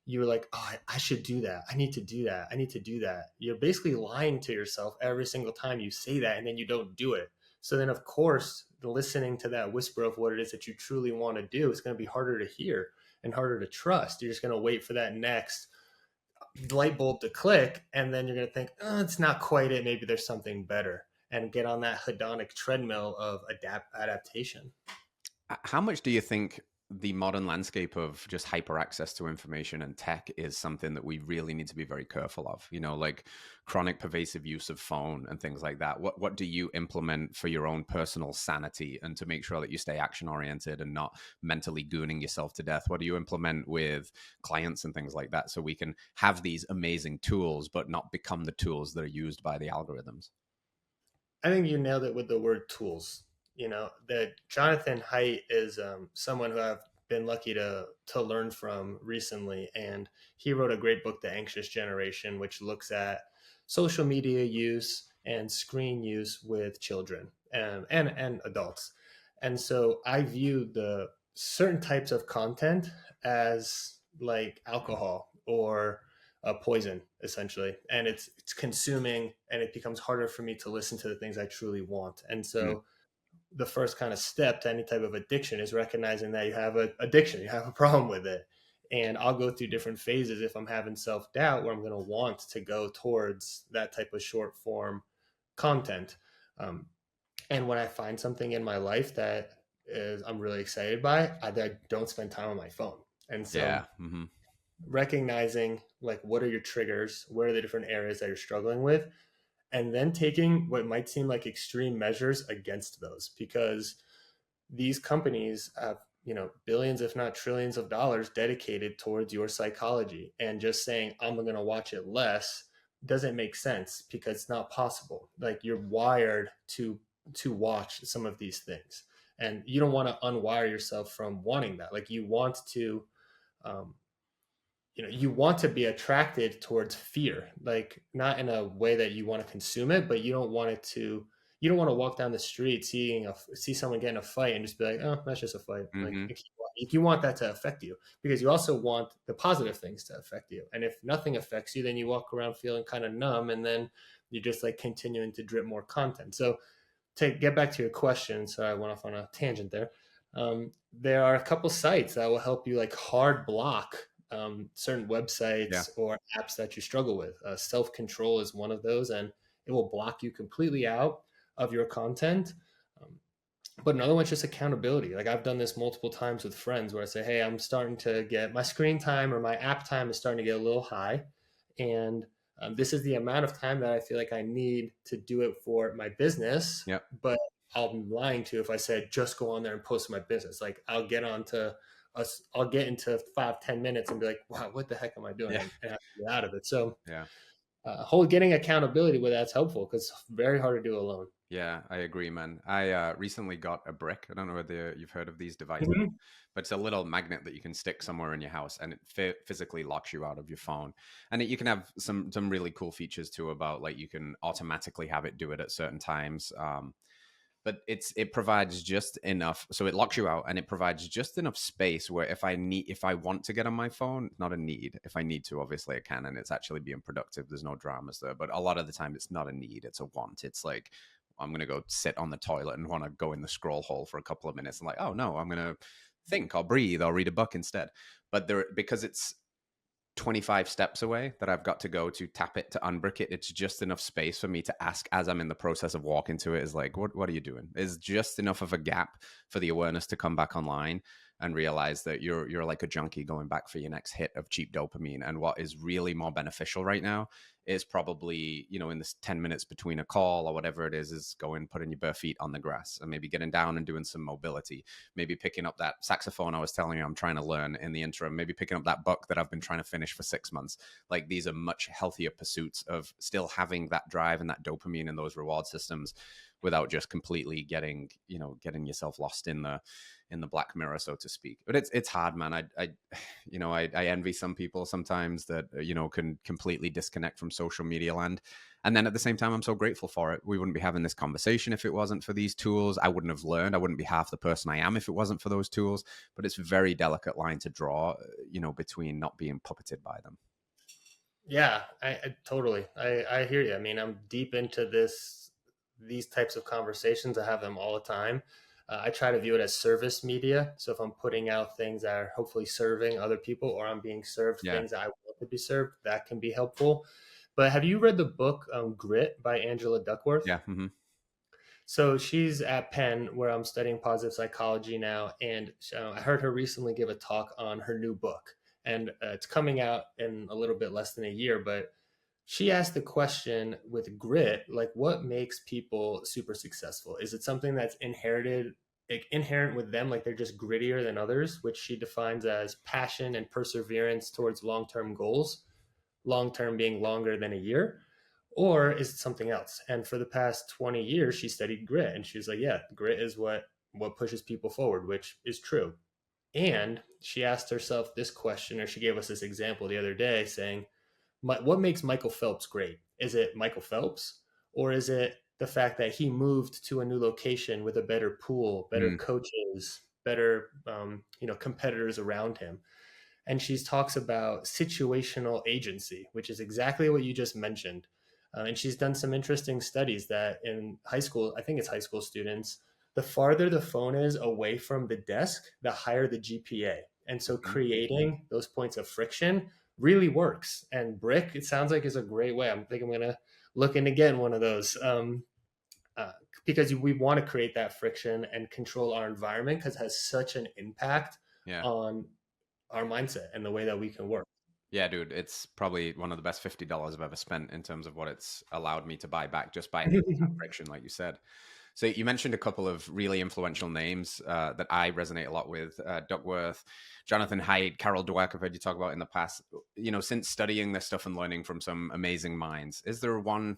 you're like, oh, I should do that. I need to do that. I need to do that. You're basically lying to yourself every single time you say that, and then you don't do it. So then, of course, listening to that whisper of what it is that you truly want to do is going to be harder to hear and harder to trust. You're just going to wait for that next light bulb to click, and then you're going to think, oh, it's not quite it. Maybe there's something better, and get on that hedonic treadmill of adaptation. How much do you think the modern landscape of just hyper access to information and tech is something that we really need to be very careful of? Like chronic pervasive use of phone and things like that. What do you implement for your own personal sanity and to make sure that you stay action oriented and not mentally gooning yourself to death? What do you implement with clients and things like that so we can have these amazing tools but not become the tools that are used by the algorithms? I think you nailed it with the word tools. That Jonathan Haidt is someone who I've been lucky to learn from recently, and he wrote a great book, The Anxious Generation, which looks at social media use and screen use with children and adults. And so I view the certain types of content as like alcohol or a poison, essentially, and it's consuming, and it becomes harder for me to listen to the things I truly want. And so the first kind of step to any type of addiction is recognizing that you have an addiction, you have a problem with it. And I'll go through different phases if I'm having self-doubt where I'm going to want to go towards that type of short form content. And when I find something in my life that I'm really excited by, I don't spend time on my phone. And so recognizing like, what are your triggers? What are the different areas that you're struggling with? And then taking what might seem like extreme measures against those, because these companies have, billions, if not trillions of dollars dedicated towards your psychology. And just saying, I'm going to watch it less doesn't make sense because it's not possible. Like, you're wired to watch some of these things, and you don't want to unwire yourself from wanting that. Like, you want to, you want to be attracted towards fear, like not in a way that you want to consume it, but you don't want to walk down the street see someone get in a fight and just be like, oh, that's just a fight. Like, keep you want that to affect you, because you also want the positive things to affect you. And if nothing affects you, then you walk around feeling kind of numb, and then you're just like continuing to drip more content. So to get back to your question, so I went off on a tangent there. There are a couple sites that will help you like hard block certain Yeah. websites or apps that you struggle with. Self control is one of those, and it will block you completely out of your content. Um, but another one's just accountability. Like I've done this multiple times with friends where I say, "Hey, I'm starting to get my screen time or my app time is starting to get a little high, and this is the amount of time that I feel like I need to do it for my business." Yeah. But I'm lying to you if I said just go on there and post my business. Like I'll get onto us, I'll get into 5-10 minutes and be like, "Wow, what the heck am I doing?" Yeah. And have to get out of it. So, Yeah. whole getting accountability with that's helpful because it's very hard to do alone. Yeah, I agree, man. I recently got a brick. I don't know whether you've heard of these devices, Mhm. but it's a little magnet that you can stick somewhere in your house, and it physically locks you out of your phone. And you can have some really cool features too, about like you can automatically have it do it at certain times. But it provides just enough, so it locks you out, and it provides just enough space where if I want to get on my phone, not a need. If I need to, obviously I can, and it's actually being productive. There's no dramas there. But a lot of the time, it's not a need; it's a want. It's like I'm gonna go sit on the toilet and want to go in the scroll hole for a couple of minutes. And like, oh no, I'm gonna think, I'll breathe, I'll read a book instead. But there, because it's 25 steps away that I've got to go to tap it to unbrick it. It's just enough space for me to ask as I'm in the process of walking to it is like, what are you doing? Is just enough of a gap for the awareness to come back online and realize that you're like a junkie going back for your next hit of cheap dopamine. And what is really more beneficial right now is probably, in this 10 minutes between a call or whatever it is going, putting your bare feet on the grass and maybe getting down and doing some mobility, maybe picking up that saxophone I was telling you I'm trying to learn in the interim, maybe picking up that book that I've been trying to finish for 6 months. Like these are much healthier pursuits of still having that drive and that dopamine and those reward systems without just completely getting yourself lost in the black mirror, so to speak. But it's hard, man. I envy some people sometimes that can completely disconnect from social media land. And then at the same time, I'm so grateful for it. We wouldn't be having this conversation if it wasn't for these tools. I wouldn't have learned. I wouldn't be half the person I am if it wasn't for those tools. But it's a very delicate line to draw, between not being puppeted by them. Yeah, I totally. I hear you. I mean, I'm deep into these types of conversations. I have them all the time. I try to view it as service media. So if I'm putting out things that are hopefully serving other people, or I'm being served Yeah. things that I want to be served, that can be helpful. But have you read the book Grit by Angela Duckworth? Yeah. Mm-hmm. So she's at Penn, where I'm studying positive psychology now, and I heard her recently give a talk on her new book, and it's coming out in a little bit less than a year. But she asked the question with grit, like what makes people super successful? Is it something that's inherent with them, like they're just grittier than others, which she defines as passion and perseverance towards long-term goals, long term being longer than a year? Or is it something else? And for the past 20 years, she studied grit, and she was like, yeah, grit is what pushes people forward, which is true. And she asked herself this question, or she gave us this example the other day, saying, what makes Michael Phelps great? Is it Michael Phelps, or is it the fact that he moved to a new location with a better pool, better Mm. coaches, better competitors around him? And she talks about situational agency, which is exactly what you just mentioned. And she's done some interesting studies that in high school, I think it's high school students, the farther the phone is away from the desk, the higher the GPA. And so Mm-hmm. creating those points of friction really works. And Brick, it sounds like, is a great way. I think I'm going to look into getting one of those. Uh, because we want to create that friction and control our environment, because it has such an impact Yeah. on our mindset and the way that we can work. Yeah, dude, it's probably one of the best $50 I've ever spent in terms of what it's allowed me to buy back just by having that friction, like you said. So you mentioned a couple of really influential names that I resonate a lot with: Duckworth, Jonathan Haidt, Carol Dweck. I've heard you talk about in the past. Since studying this stuff and learning from some amazing minds, is there one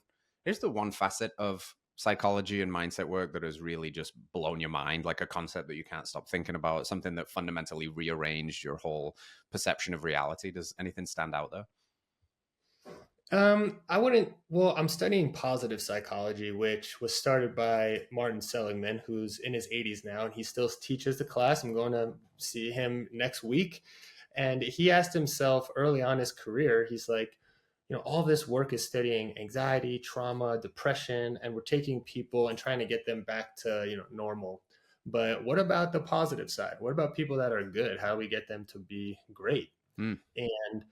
facet of psychology and mindset work that has really just blown your mind, like a concept that you can't stop thinking about, something that fundamentally rearranged your whole perception of reality? Does anything stand out there? I wouldn't. Well, I'm studying positive psychology, which was started by Martin Seligman, who's in his 80s now, and he still teaches the class. I'm going to see him next week. And he asked himself early on in his career, he's like, all this work is studying anxiety, trauma, depression, and we're taking people and trying to get them back to, normal. But what about the positive side? What about people that are good? How do we get them to be great? Mm, And,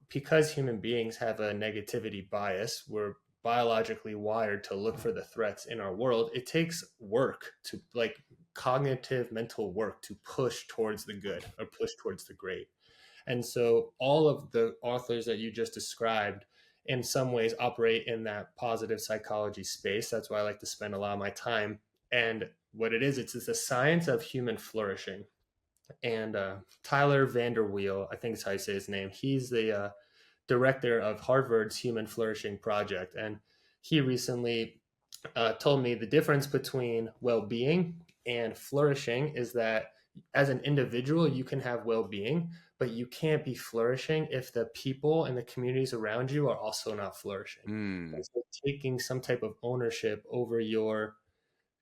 because human beings have a negativity bias, we're biologically wired to look for the threats in our world. It takes work to, like, cognitive mental work to push towards the good or push towards the great. And so all of the authors that you just described in some ways operate in that positive psychology space. That's why I like to spend a lot of my time. And what it is, it's the science of human flourishing. And Tyler Vanderweel, I think is how you say his name. He's the director of Harvard's Human Flourishing Project, and he recently told me the difference between well-being and flourishing is that as an individual you can have well-being, but you can't be flourishing if the people and the communities around you are also not flourishing. mm, And so taking some type of ownership over your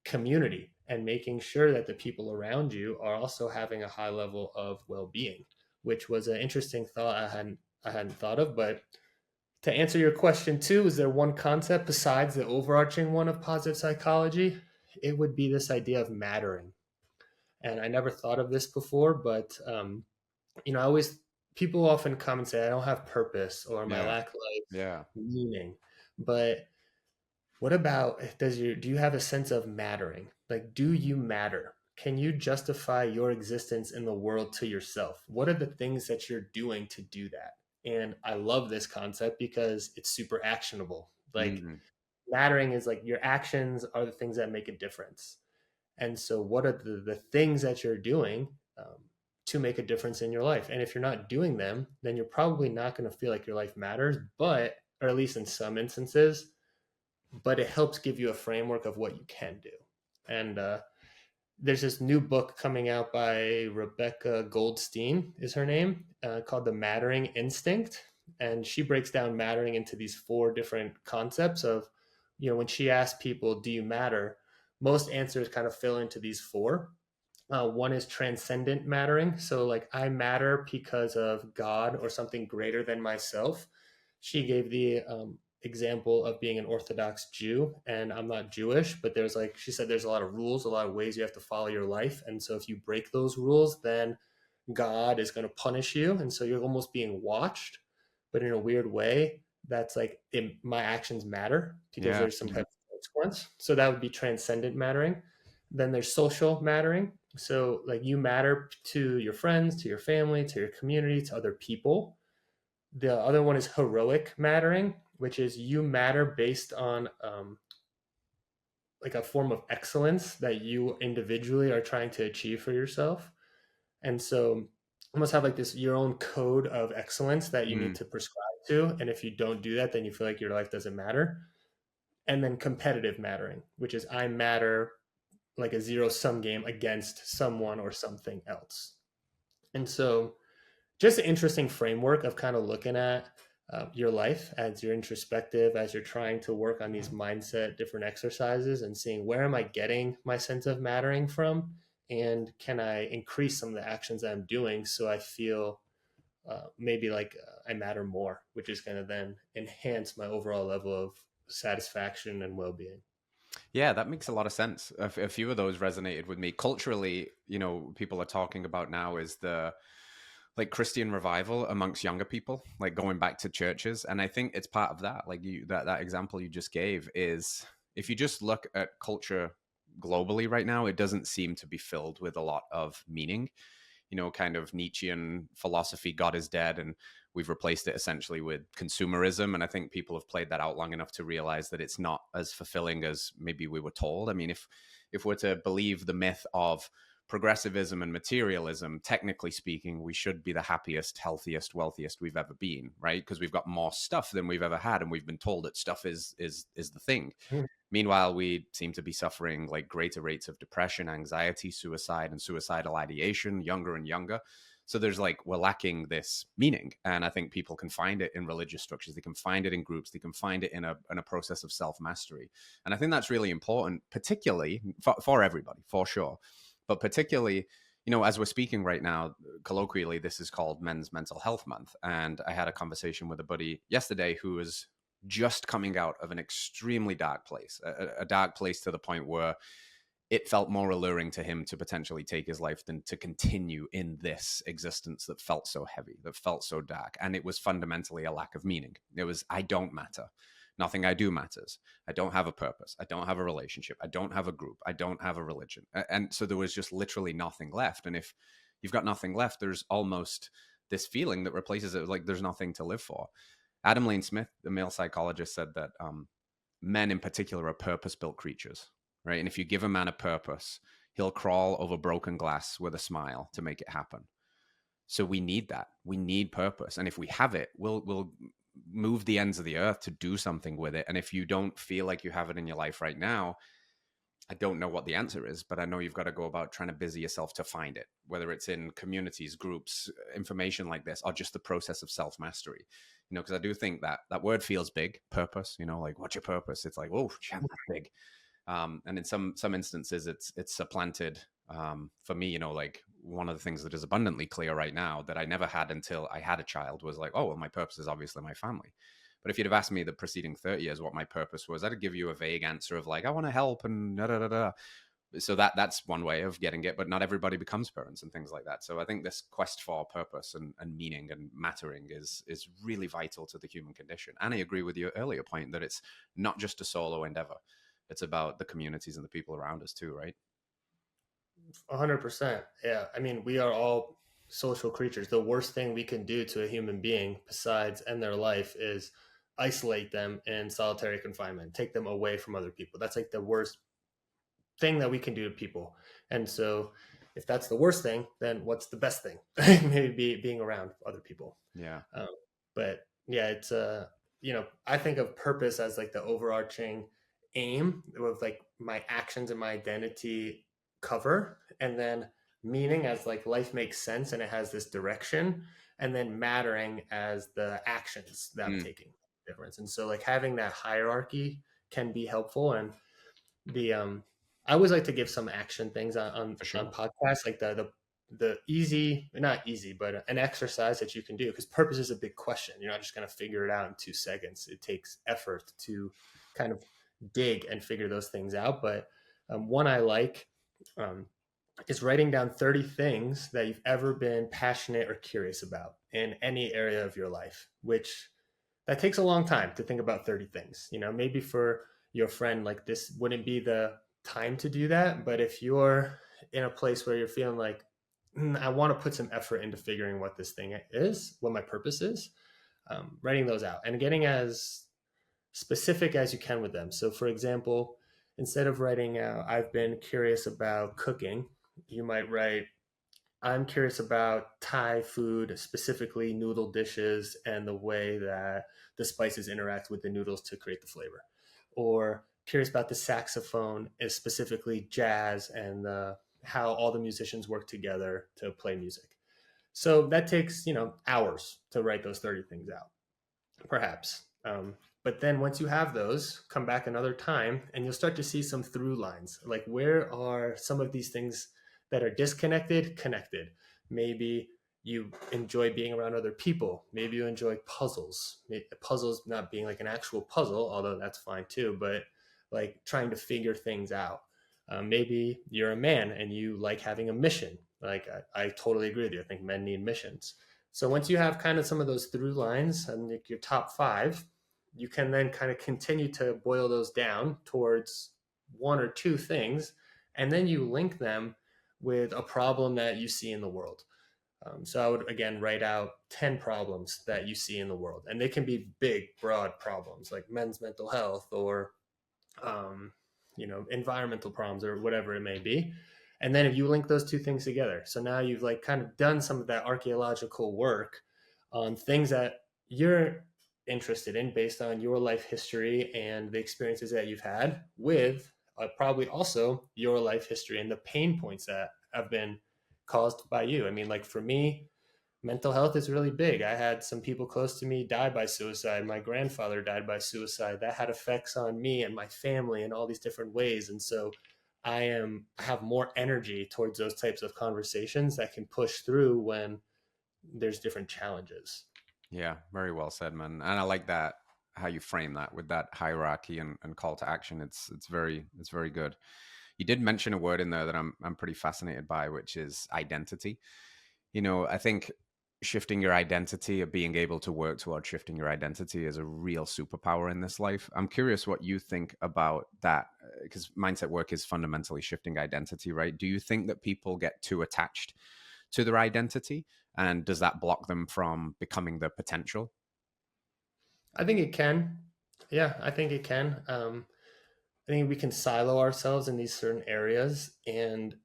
community and making sure that the people around you are also having a high level of well-being, which was an interesting thought I hadn't thought of. But to answer your question too, is there one concept besides the overarching one of positive psychology? It would be this idea of mattering. And I never thought of this before, but I always people often come and say I don't have purpose or my yeah, lack of yeah. meaning. But what about do you have a sense of mattering? Like, do you matter? Can you justify your existence in the world to yourself? What are the things that you're doing to do that? And I love this concept because it's super actionable. Like, Mm, mattering is like your actions are the things that make a difference. And so, what are the things that you're doing to make a difference in your life? And if you're not doing them, then you're probably not going to feel like your life matters, but, or at least in some instances, but it helps give you a framework of what you can do. And there's this new book coming out by Rebecca Goldstein, is her name, called The Mattering Instinct. And she breaks down mattering into these four different concepts of, when she asks people, do you matter? Most answers kind of fill into these four. One is transcendent mattering. So, like, I matter because of God or something greater than myself. She gave the example of being an Orthodox Jew, and I'm not Jewish, but she said, there's a lot of rules, a lot of ways you have to follow your life. And so, if you break those rules, then God is going to punish you. And so, you're almost being watched, but in a weird way, that's like my actions matter because yeah. there's some type of consequence. So, that would be transcendent mattering. Then there's social mattering. So, like, you matter to your friends, to your family, to your community, to other people. The other one is heroic mattering, which is you matter based on like a form of excellence that you individually are trying to achieve for yourself. And so almost have like this your own code of excellence that you need Mm, to prescribe to. And if you don't do that, then you feel like your life doesn't matter. And then competitive mattering, which is I matter, like a zero sum game against someone or something else. And so just an interesting framework of kind of looking at your life as you're introspective, as you're trying to work on these mindset, different exercises, and seeing where am I getting my sense of mattering from, and can I increase some of the actions that I'm doing so I feel maybe like I matter more, which is going to then enhance my overall level of satisfaction and well-being. yeah, that makes a lot of sense. A few of those resonated with me. Culturally, people are talking about now is the like Christian revival amongst younger people, like going back to churches. And I think it's part of that. Like that example you just gave is if you just look at culture globally right now, it doesn't seem to be filled with a lot of meaning. Kind of Nietzschean philosophy, God is dead, and we've replaced it essentially with consumerism. And I think people have played that out long enough to realize that it's not as fulfilling as maybe we were told. I mean, if we're to believe the myth of progressivism and materialism, technically speaking, we should be the happiest, healthiest, wealthiest we've ever been, right? Because we've got more stuff than we've ever had, and we've been told that stuff is the thing. Meanwhile, we seem to be suffering like greater rates of depression, anxiety, suicide, and suicidal ideation, younger and younger. So there's like, we're lacking this meaning. And I think people can find it in religious structures. They can find it in groups. They can find it in a process of self-mastery. And I think that's really important, particularly for everybody, for sure. But particularly, as we're speaking right now, colloquially, this is called Men's Mental Health Month. And I had a conversation with a buddy yesterday who was just coming out of an extremely dark place, a dark place to the point where it felt more alluring to him to potentially take his life than to continue in this existence that felt so heavy, that felt so dark. And it was fundamentally a lack of meaning. It was, I don't matter. Nothing I do matters. I don't have a purpose. I don't have a relationship. I don't have a group. I don't have a religion. And so there was just literally nothing left. And if you've got nothing left, there's almost this feeling that replaces it, like there's nothing to live for. Adam Lane Smith, the male psychologist, said that men in particular are purpose-built creatures. Right. And if you give a man a purpose, he'll crawl over broken glass with a smile to make it happen. So we need that. We need purpose. And if we have it, we'll move the ends of the earth to do something with it. And if you don't feel like you have it in your life right now, I don't know what the answer is, but I know you've got to go about trying to busy yourself to find it, whether it's in communities, groups, information like this, or just the process of self-mastery. Because I do think that word feels big, purpose, like, what's your purpose? It's like, oh, that's big. And in some instances, it's supplanted. For me, like one of the things that is abundantly clear right now that I never had until I had a child was like, oh, well, my purpose is obviously my family. But if you'd have asked me the preceding 30 years what my purpose was, I'd give you a vague answer of like, I want to help and da da da da. So that's one way of getting it, but not everybody becomes parents and things like that. So I think this quest for purpose and meaning and mattering is really vital to the human condition. And I agree with your earlier point that it's not just a solo endeavor. It's about the communities and the people around us too, right? 100%. Yeah. I mean, we are all social creatures. The worst thing we can do to a human being besides end their life is isolate them in solitary confinement, take them away from other people. That's like the worst thing that we can do to people. And so if that's the worst thing, then what's the best thing? Maybe being around other people. Yeah. But yeah, it's, I think of purpose as like the overarching aim of like my actions and my identity cover, and then meaning as like life makes sense and it has this direction, and then mattering as the actions that I'm taking difference. And so like having that hierarchy can be helpful. And the I always like to give some action things on podcasts, like the easy, not easy, but an exercise that you can do, because purpose is a big question. You're not just going to figure it out in 2 seconds. It takes effort to kind of dig and figure those things out. But one I like is writing down 30 things that you've ever been passionate or curious about in any area of your life, which that takes a long time to think about 30 things. Maybe for your friend, like this wouldn't be the time to do that. But if you're in a place where you're feeling like, I want to put some effort into figuring what this thing is, what my purpose is, writing those out and getting as specific as you can with them. So for example, instead of writing out, I've been curious about cooking, you might write, I'm curious about Thai food, specifically noodle dishes and the way that the spices interact with the noodles to create the flavor. Or curious about the saxophone, is specifically jazz and how all the musicians work together to play music. So that takes, hours to write those 30 things out, perhaps. But then once you have those, come back another time and you'll start to see some through lines. Like, where are some of these things that are disconnected, connected? Maybe you enjoy being around other people. Maybe you enjoy puzzles. Puzzles not being like an actual puzzle, although that's fine too, but like trying to figure things out. Maybe you're a man and you like having a mission. Like I totally agree with you. I think men need missions. So once you have kind of some of those through lines and like your top 5, you can then kind of continue to boil those down towards 1 or 2 things. And then you link them with a problem that you see in the world. So I would, again, write out 10 problems that you see in the world. And they can be big, broad problems like men's mental health or, environmental problems or whatever it may be. And then if you link those 2 things together, so now you've like kind of done some of that archaeological work on things that you're interested in based on your life history and the experiences that you've had with probably also your life history and the pain points that have been caused by you. I mean, like for me, mental health is really big. I had some people close to me die by suicide. My grandfather died by suicide. That had effects on me and my family in all these different ways. And so I have more energy towards those types of conversations that can push through when there's different challenges. Yeah, very well said, man. And I like that how you frame that with that hierarchy and call to action. It's very good. You did mention a word in there that I'm pretty fascinated by, which is identity. I think shifting your identity or being able to work towards shifting your identity is a real superpower in this life. I'm curious what you think about that, because mindset work is fundamentally shifting identity, right? Do you think that people get too attached to their identity, and does that block them from becoming their potential? I think it can. Yeah, I think it can. I think we can silo ourselves in these certain areas. And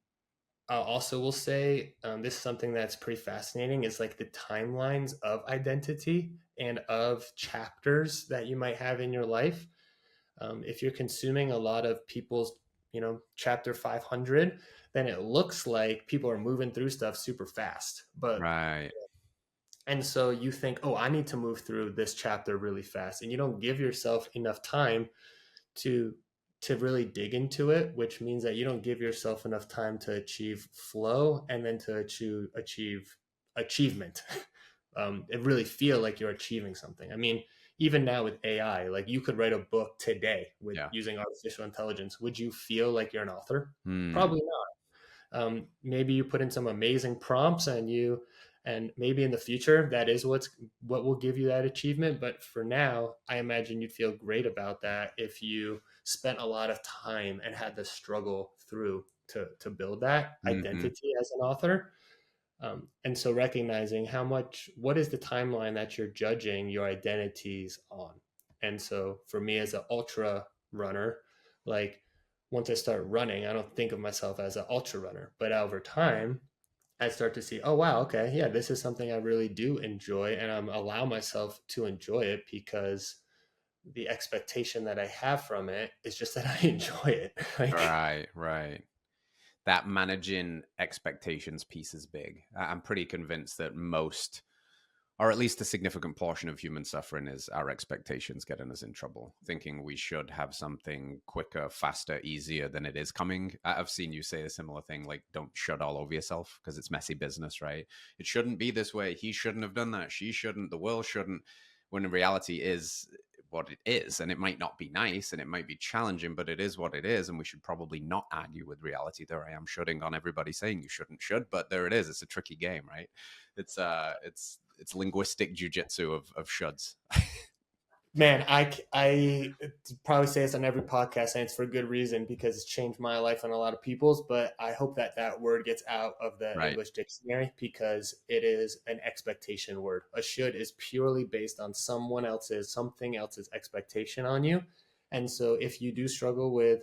I also will say this is something that's pretty fascinating is like the timelines of identity and of chapters that you might have in your life. If you're consuming a lot of people's, chapter 500, then it looks like people are moving through stuff super fast. But Right. and so you think, oh, I need to move through this chapter really fast, and you don't give yourself enough time to to really dig into it, which means that you don't give yourself enough time to achieve flow and then to achieve achievement. It really feel like you're achieving something. I mean, even now with AI, like you could write a book today with Yeah. using artificial intelligence. Would you feel like you're an author? Hmm. Probably not. Maybe you put in some amazing prompts and maybe in the future that is what will give you that achievement. But for now, I imagine you'd feel great about that if you spent a lot of time and had to struggle through to build that Hmm. identity as an author. And so recognizing what is the timeline that you're judging your identities on. And so for me as an ultra runner, like once I start running, I don't think of myself as an ultra runner, but over time, I start to see, oh wow, okay, yeah, this is something I really do enjoy, and I'm allow myself to enjoy it because the expectation that I have from it is just that I enjoy it. Like, Right. Right. That managing expectations piece is big. I'm pretty convinced that most, or at least a significant portion of human suffering, is our expectations getting us in trouble, thinking we should have something quicker, faster, easier than it is coming. I've seen you say a similar thing, like don't shut all over yourself because it's messy business, right? It shouldn't be this way. He shouldn't have done that. She shouldn't. The world shouldn't. When in reality is what it is, and it might not be nice and it might be challenging, but it is what it is, and we should probably not argue with reality. There I am shoulding on everybody saying you shouldn't should, but there it is. It's a tricky game, right? It's linguistic jujitsu of shoulds. man, I probably say this on every podcast, and it's for good reason because it's changed my life and a lot of people's. But I hope that that word gets out of the Right. English dictionary because it is an expectation word. A should is purely based on something else's expectation on you. And so if you do struggle with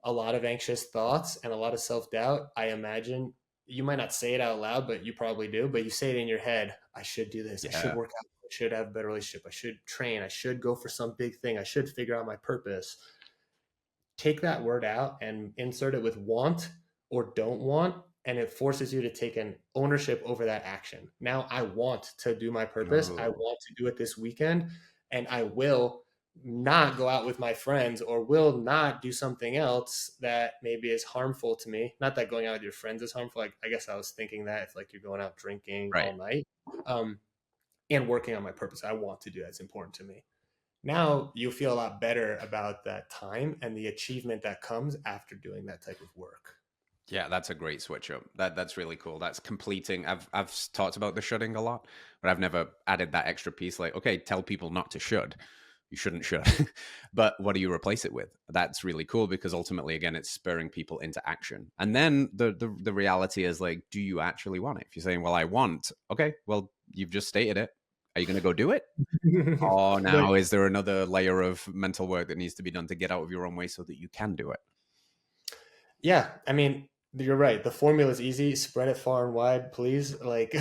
a lot of anxious thoughts and a lot of self doubt, I imagine you might not say it out loud, but you probably do. But you say it in your head. I should do this. I should Yeah. work out. I should have a better relationship. I should train. I should go for some big thing. I should figure out my purpose. Take that word out and insert it with want or don't want. And it forces you to take an ownership over that action. Now I want to do my purpose. I Oh, want to do it this weekend. And I will not go out with my friends or will not do something else that maybe is harmful to me. Not that going out with your friends is harmful. Like, I guess I was thinking that if like you're going out drinking right. all night. And working on my purpose. I want to do that. It's important to me. Now you feel a lot better about that time and the achievement that comes after doing that type of work. Yeah, that's a great switch up. That's really cool. That's completing. I've talked about the shoulding a lot, but I've never added that extra piece. Like, okay, tell people not to should. You shouldn't should. But what do you replace it with? That's really cool because ultimately, again, it's spurring people into action. And then the reality is like, do you actually want it? If you're saying, well, I want, okay, well, you've just stated it. Are you going to go do it? Or But now is there another layer of mental work that needs to be done to get out of your own way so that you can do it? yeah, I mean, you're right. The formula is easy. Spread it far and wide, please. Like,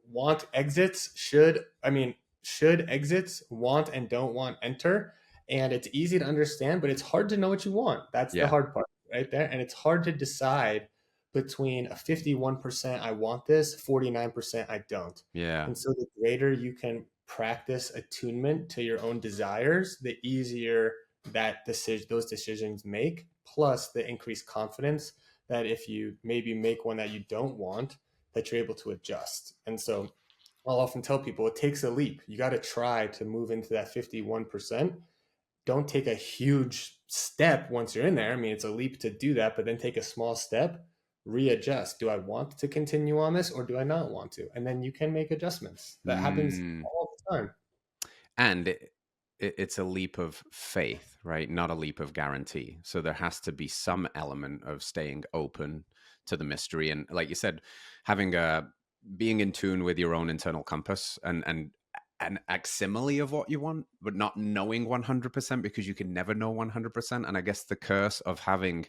want exits, should exits, want and don't want enter. And it's easy to understand, but it's hard to know what you want. That's the Yeah. hard part right there. And it's hard to decide between a 51% I want this, 49% I don't. Yeah. And so the greater you can practice attunement to your own desires, the easier those decisions make, plus the increased confidence that if you maybe make one that you don't want, that you're able to adjust. And so I'll often tell people it takes a leap. You got to try to move into that 51%. Don't take a huge step once you're in there. I mean, it's a leap to do that, but then take a small step, readjust. Do I want to continue on this or do I not want to? And then you can make adjustments. That happens Mm. all the time. And it's a leap of faith, right? Not a leap of guarantee. So there has to be some element of staying open to the mystery. And like you said, having a being in tune with your own internal compass and an facsimile of what you want, but not knowing 100% because you can never know 100%. And I guess the curse of having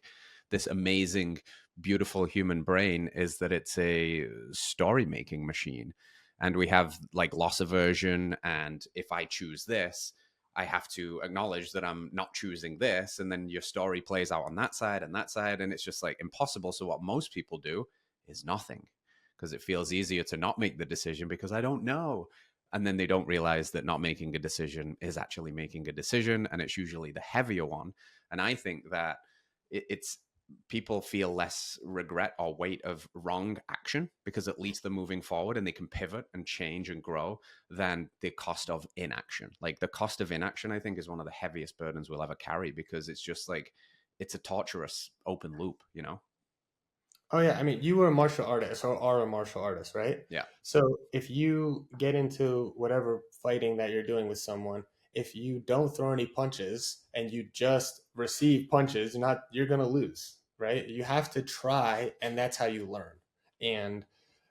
this amazing, beautiful human brain is that it's a story making machine. And we have like loss aversion. And if I choose this, I have to acknowledge that I'm not choosing this. And then your story plays out on that side and that side. And it's just like impossible. So, what most people do is nothing because it feels easier to not make the decision because I don't know. And then they don't realize that not making a decision is actually making a decision. And it's usually the heavier one. And I think that it's people feel less regret or weight of wrong action because at least they're moving forward and they can pivot and change and grow than the cost of inaction. Like the cost of inaction, I think, is one of the heaviest burdens we'll ever carry because it's just like it's a torturous open loop, you know? Oh yeah, I mean, you were a martial artist or are a martial artist, right? Yeah. So if you get into whatever fighting that you're doing with someone, if you don't throw any punches and you just receive punches, you're gonna lose, right? You have to try, and that's how you learn. And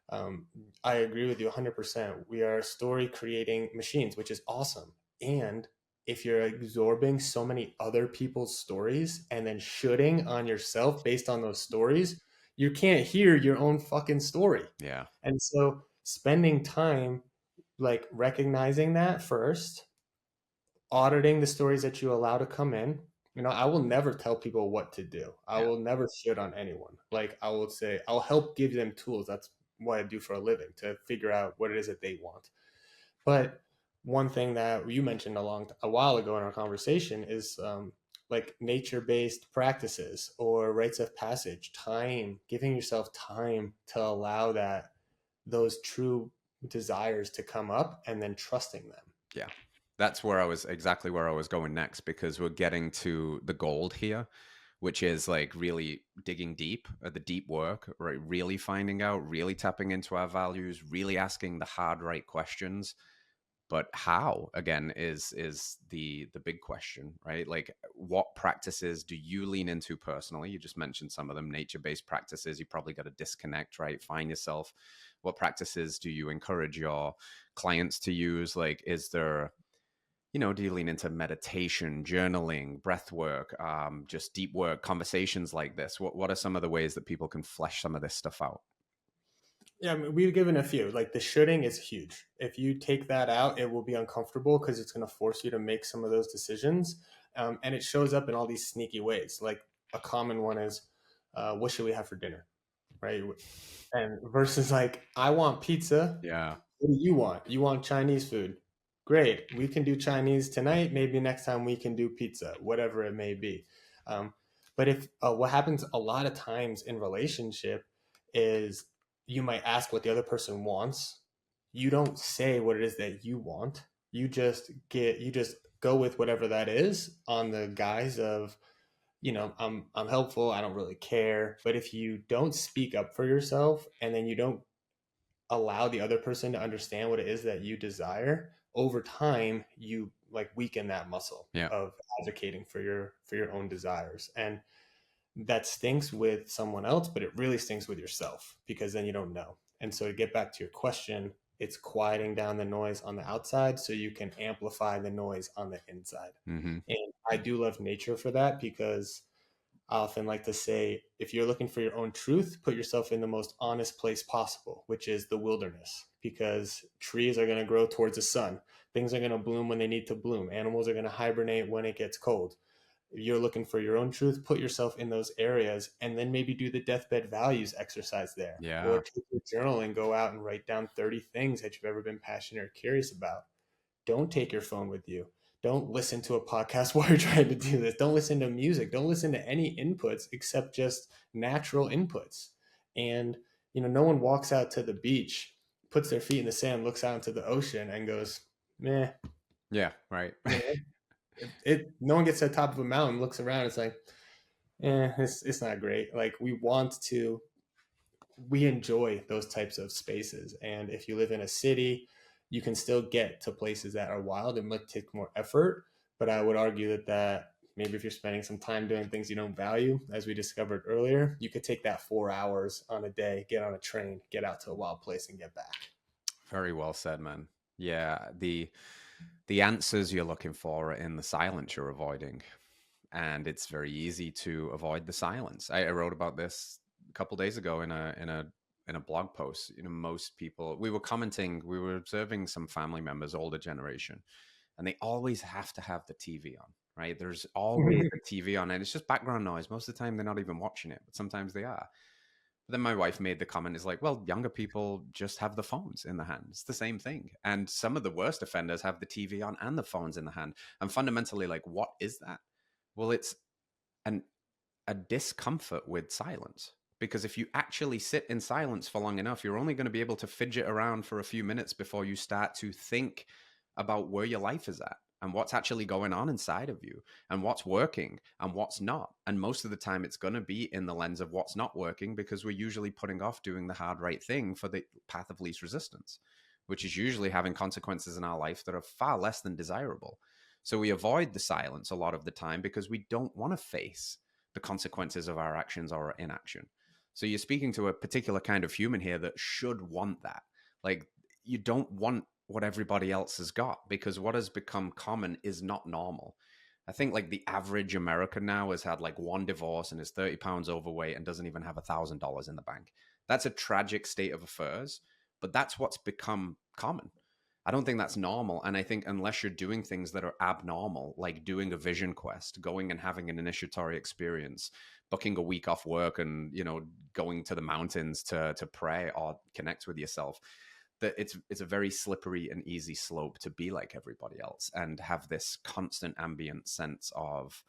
um, I agree with you 100%. We are story creating machines, which is awesome. And if you're absorbing so many other people's stories and then shooting on yourself based on those stories, you can't hear your own fucking story. Yeah. And so spending time like recognizing that first, auditing the stories that you allow to come in. I will never tell people what to do. I Yeah. will never shit on anyone. Like I will say, I'll help give them tools. That's what I do for a living to figure out what it is that they want. But one thing that you mentioned a while ago in our conversation is like nature-based practices or rites of passage, time, giving yourself time to allow those true desires to come up and then trusting them. Yeah. That's exactly where I was going next because we're getting to the gold here, which is like really digging deep at the deep work, right? Really finding out, really tapping into our values, really asking the hard right questions. But how again is the big question, right? Like what practices do you lean into personally? You just mentioned some of them, nature-based practices. You probably got to disconnect, right? Find yourself. What practices do you encourage your clients to use? Like, is there, do you lean into meditation, journaling, breath work, just deep work, conversations like this? What are some of the ways that people can flesh some of this stuff out? Yeah, I mean, we've given a few. Like the shooting is huge. If you take that out, it will be uncomfortable because it's going to force you to make some of those decisions. And it shows up in all these sneaky ways. Like a common one is, what should we have for dinner? Right. And versus like, I want pizza. Yeah. What do you want? You want Chinese food? Great. We can do Chinese tonight. Maybe next time we can do pizza, whatever it may be. Um, but if what happens a lot of times in relationship is you might ask what the other person wants. You don't say what it is that you want. You just go with whatever that is on the guise of, I'm helpful. I don't really care. But if you don't speak up for yourself and then you don't allow the other person to understand what it is that you desire, over time you like weaken that muscle Yeah. of advocating for your own desires. And that stinks with someone else, but it really stinks with yourself because then you don't know. And so to get back to your question, it's quieting down the noise on the outside so you can amplify the noise on the inside. Mm-hmm. And I do love nature for that because I often like to say, if you're looking for your own truth, put yourself in the most honest place possible, which is the wilderness, because trees are going to grow towards the sun. Things are going to bloom when they need to bloom. Animals are going to hibernate when it gets cold. If you're looking for your own truth, put yourself in those areas, and then maybe do the deathbed values exercise there, or Yeah. take your journal and go out and write down 30 things that you've ever been passionate or curious about. Don't take your phone with you. Don't listen to a podcast while you're trying to do this. Don't listen to music. Don't listen to any inputs except just natural inputs. And, no one walks out to the beach, puts their feet in the sand, looks out into the ocean and goes, meh. Yeah. Right. You know, no one gets to the top of a mountain, looks around, it's like, it's not great. Like we enjoy those types of spaces. And if you live in a city, you can still get to places that are wild and might take more effort. But I would argue that maybe if you're spending some time doing things you don't value, as we discovered earlier, you could take that 4 hours on a day, get on a train, get out to a wild place and get back. Very well said, man. Yeah. The answers you're looking for are in the silence you're avoiding. And it's very easy to avoid the silence. I wrote about this a couple days ago in a blog post. Most people, we were observing some family members, older generation, and they always have to have the TV on, right? There's always a TV on, and it's just background noise. Most of the time, they're not even watching it, but sometimes they are. But then my wife made the comment, is like, well, younger people just have the phones in the hand. It's the same thing. And some of the worst offenders have the TV on and the phones in the hand. And fundamentally, like, what is that? Well, it's a discomfort with silence. Because if you actually sit in silence for long enough, you're only going to be able to fidget around for a few minutes before you start to think about where your life is at and what's actually going on inside of you and what's working and what's not. And most of the time, it's going to be in the lens of what's not working, because we're usually putting off doing the hard right thing for the path of least resistance, which is usually having consequences in our life that are far less than desirable. So we avoid the silence a lot of the time because we don't want to face the consequences of our actions or our inaction. So you're speaking to a particular kind of human here that should want that. Like, you don't want what everybody else has got, because what has become common is not normal. I think like the average American now has had like one divorce and is 30 pounds overweight and doesn't even have $1,000 in the bank. That's a tragic state of affairs, but that's what's become common. I don't think that's normal. And I think unless you're doing things that are abnormal, like doing a vision quest, going and having an initiatory experience, booking a week off work and, going to the mountains to pray or connect with yourself, that it's a very slippery and easy slope to be like everybody else and have this constant ambient sense of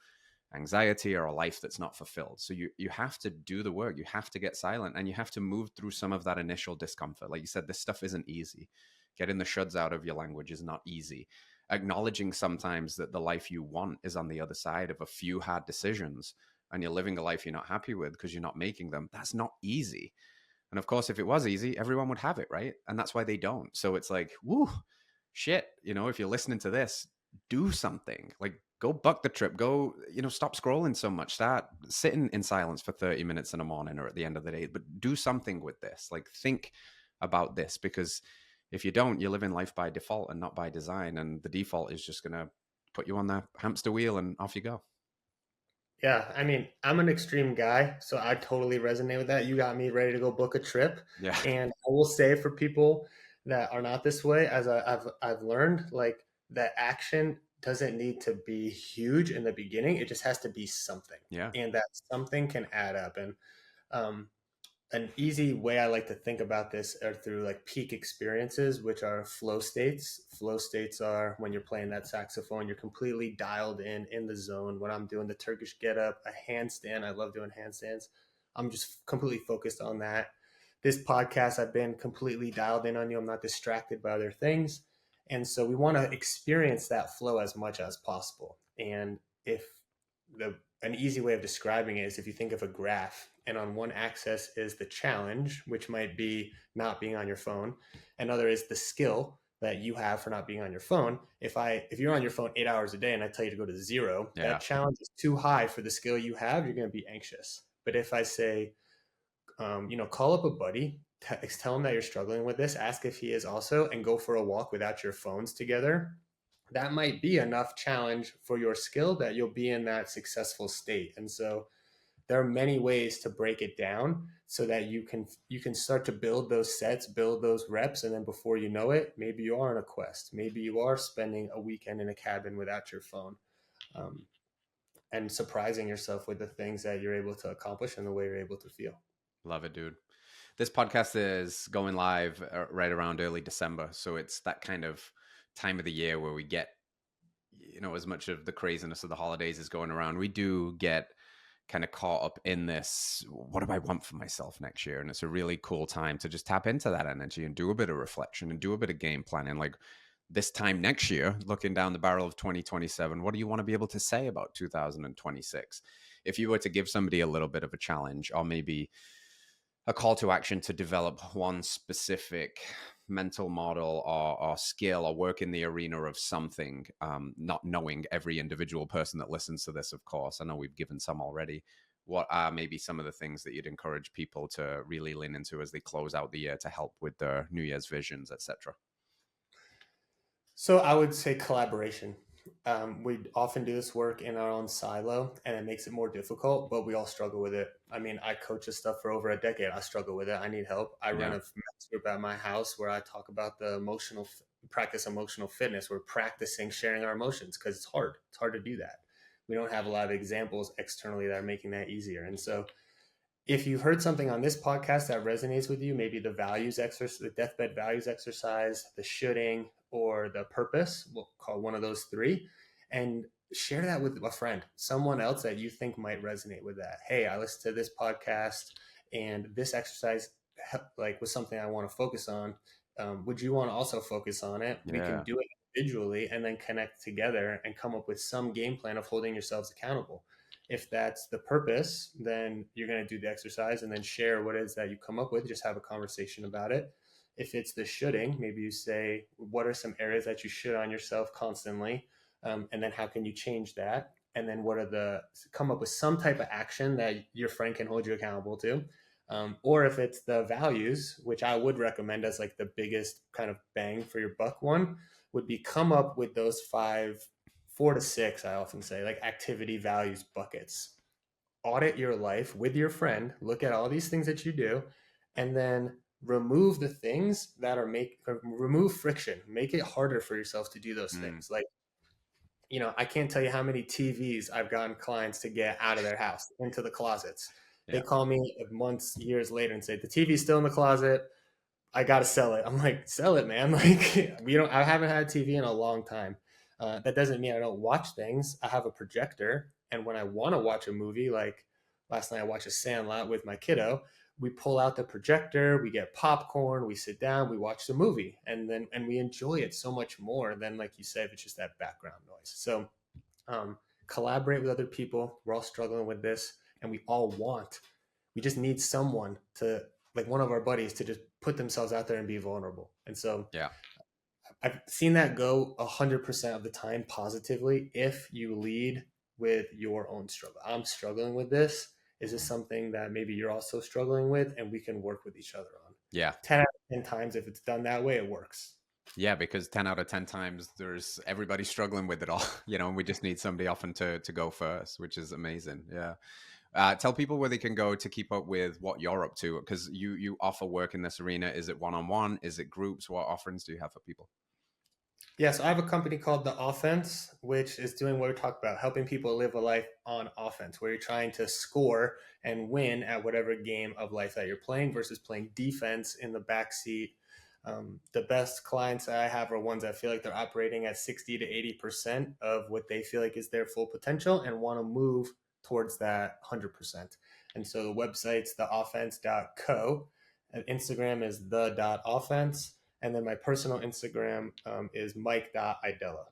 anxiety or a life that's not fulfilled. So you have to do the work. You have to get silent, and you have to move through some of that initial discomfort. Like you said, this stuff isn't easy. Getting the shoulds out of your language is not easy. Acknowledging sometimes that the life you want is on the other side of a few hard decisions, and you're living a life you're not happy with because you're not making them. That's not easy. And of course, if it was easy, everyone would have it, right? And that's why they don't. So it's like, whoo, shit. If you're listening to this, do something. Like, go buck the trip. Go, stop scrolling so much. Start sitting in silence for 30 minutes in the morning or at the end of the day. But do something with this. Like, think about this, because if you don't, you're living life by default and not by design. And the default is just going to put you on the hamster wheel and off you go. Yeah, I mean, I'm an extreme guy, so I totally resonate with that. You got me ready to go book a trip. Yeah. And I will say, for people that are not this way, as I've learned, like, that action doesn't need to be huge in the beginning. It just has to be something. Yeah. And that something can add up. And um, an easy way I like to think about this are through like peak experiences, which are flow states. Flow states are when you're playing that saxophone, you're completely dialed in the zone. When I'm doing the Turkish Get-Up, a handstand, I love doing handstands. I'm just completely focused on that. This podcast, I've been completely dialed in on you. I'm not distracted by other things. And so we want to experience that flow as much as possible. And if an easy way of describing it is if you think of a graph, and on one axis is the challenge, which might be not being on your phone. Another is the skill that you have for not being on your phone. If you're on your phone 8 hours a day and I tell you to go to 0, that challenge is too high for the skill you have. You're going to be anxious. But if I say, call up a buddy, tell him that you're struggling with this, ask if he is also, and go for a walk without your phones together, that might be enough challenge for your skill that you'll be in that successful state. And so there are many ways to break it down so that you can start to build those sets, build those reps, and then before you know it, maybe you are on a quest. Maybe you are spending a weekend in a cabin without your phone. and surprising yourself with the things that you're able to accomplish and the way you're able to feel. Love it, dude. This podcast is going live right around early December. So it's that kind of time of the year where we get, as much of the craziness of the holidays is going around, we do get kind of caught up in this, what do I want for myself next year? And it's a really cool time to just tap into that energy and do a bit of reflection and do a bit of game planning. Like this time next year, looking down the barrel of 2027, what do you want to be able to say about 2026? If you were to give somebody a little bit of a challenge, or maybe a call to action to develop one specific mental model or skill or work in the arena of something, not knowing every individual person that listens to this, of course. I know we've given some already. What are maybe some of the things that you'd encourage people to really lean into as they close out the year to help with their New Year's visions, etc.? So I would say collaboration. We often do this work in our own silo, and it makes it more difficult, but we all struggle with it. I mean, I coach this stuff for over a decade. I struggle with it. I need help. I run a men's group at my house where I talk about the practice emotional fitness. We're practicing sharing our emotions because it's hard. It's hard to do that. We don't have a lot of examples externally that are making that easier. And so if you heard something on this podcast that resonates with you, maybe the values exercise, the deathbed values exercise, the shoulding, or the purpose, we'll call one of those three, and share that with a friend, someone else that you think might resonate with that. Hey, I listened to this podcast and this exercise was something I want to focus on. Would you want to also focus on it? Yeah. We can do it individually and then connect together and come up with some game plan of holding yourselves accountable. If that's the purpose, then you're going to do the exercise and then share what it is that you come up with. Just have a conversation about it. If it's the shoulding, maybe you say, what are some areas that you should on yourself constantly? And then how can you change that? And then come up with some type of action that your friend can hold you accountable to. Or if it's the values, which I would recommend as like the biggest kind of bang for your buck one, would be come up with those 4 to 6, I often say, like activity values buckets. Audit your life with your friend, look at all these things that you do, and then remove the things that remove friction, make it harder for yourself to do those things. Like, I can't tell you how many TVs I've gotten clients to get out of their house into the closets. They call me months, years later and say, the TV's still in the closet. I got to sell it. I'm like, sell it, man. Like, I haven't had a TV in a long time. That doesn't mean I don't watch things. I have a projector. And when I want to watch a movie, like last night I watched a Sandlot with my kiddo, we pull out the projector, we get popcorn, we sit down, we watch the movie, and we enjoy it so much more than, like you said, if it's just that background noise. So collaborate with other people. We're all struggling with this, and we just need someone to, like one of our buddies, to just put themselves out there and be vulnerable. And so I've seen that go 100% of the time positively if you lead with your own struggle. I'm struggling with this. Is this something that maybe you're also struggling with, and we can work with each other on? 10 out of 10 times, if it's done that way, it works. Yeah, because 10 out of 10 times there's everybody struggling with it all, and we just need somebody often to go first, which is amazing. Yeah. Tell people where they can go to keep up with what you're up to, because you offer work in this arena. Is it one-on-one? Is it groups? What offerings do you have for people? Yes, I have a company called The Offense, which is doing what we talked about, helping people live a life on offense, where you're trying to score and win at whatever game of life that you're playing versus playing defense in the backseat. The best clients that I have are ones that feel like they're operating at 60 to 80% of what they feel like is their full potential and want to move towards that 100%. And so the website's theoffense.co, and Instagram is the.offense. And then my personal Instagram is Mike.Aidala.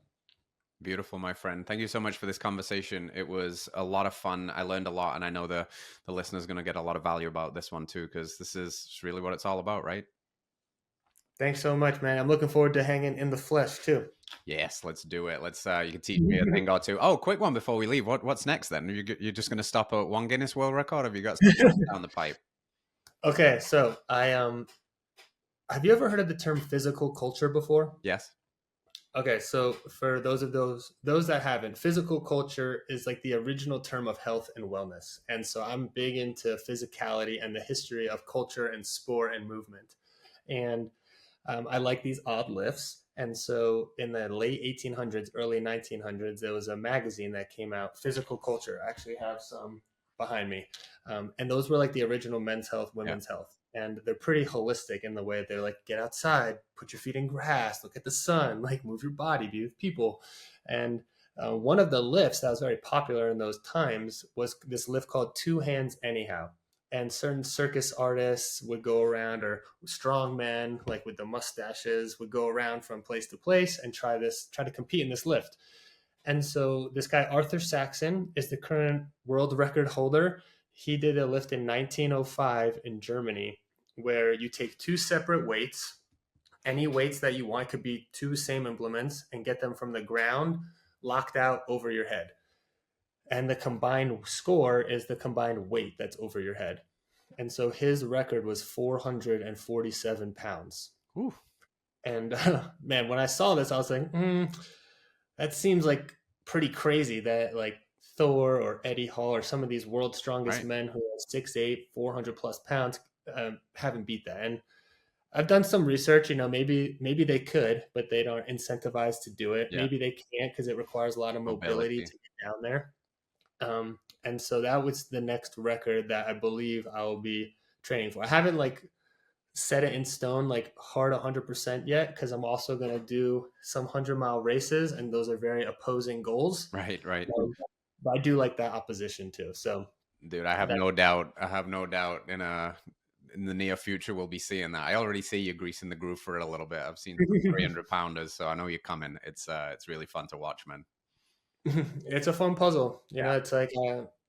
Beautiful, my friend. Thank you so much for this conversation. It was a lot of fun. I learned a lot, and I know the listeners are going to get a lot of value about this one too, because this is really what it's all about, right? Thanks so much, man. I'm looking forward to hanging in the flesh too. Yes, let's do it. Let's. You can teach me a thing or two. Oh, quick one before we leave. What's next then? You're just going to stop at one Guinness World Record? Have you got something down the pipe? Okay, so have you ever heard of the term physical culture before? Yes. Okay, so for those that haven't, physical culture is like the original term of health and wellness. And so I'm big into physicality and the history of culture and sport and movement. And I like these odd lifts. And so in the late 1800s, early 1900s, there was a magazine that came out, Physical Culture. I actually have some behind me. And those were like the original Men's Health, Yeah. Women's Health. And they're pretty holistic in the way they're like, get outside, put your feet in grass, look at the sun, like move your body, be with people. And one of the lifts that was very popular in those times was this lift called Two Hands Anyhow. And certain circus artists would go around, or strong men like with the mustaches would go around from place to place and try to compete in this lift. And so this guy Arthur Saxon is the current world record holder. He did a lift in 1905 in Germany, where you take two separate weights, any weights that you want, could be two same implements, and get them from the ground locked out over your head. And the combined score is the combined weight that's over your head. And so his record was 447 pounds. Ooh. And man, when I saw this, I was like, that seems like pretty crazy that like Thor or Eddie Hall or some of these world's strongest men who are 6'8", 400 plus pounds haven't beat that. And I've done some research, maybe they could, but they don't incentivize to do it. Yeah. Maybe they can't because it requires a lot of mobility to get down there. And so that was the next record that I believe I will be training for. I haven't like set it in stone, like hard 100% yet, because I'm also going to do some 100-mile races, and those are very opposing goals. Right. But I do like that opposition too. So, dude, I have no doubt in the near future we'll be seeing that. I already see you greasing the groove for it a little bit. I've seen 300-pounders, so I know you're coming. It's really fun to watch, man. It's a fun puzzle. It's like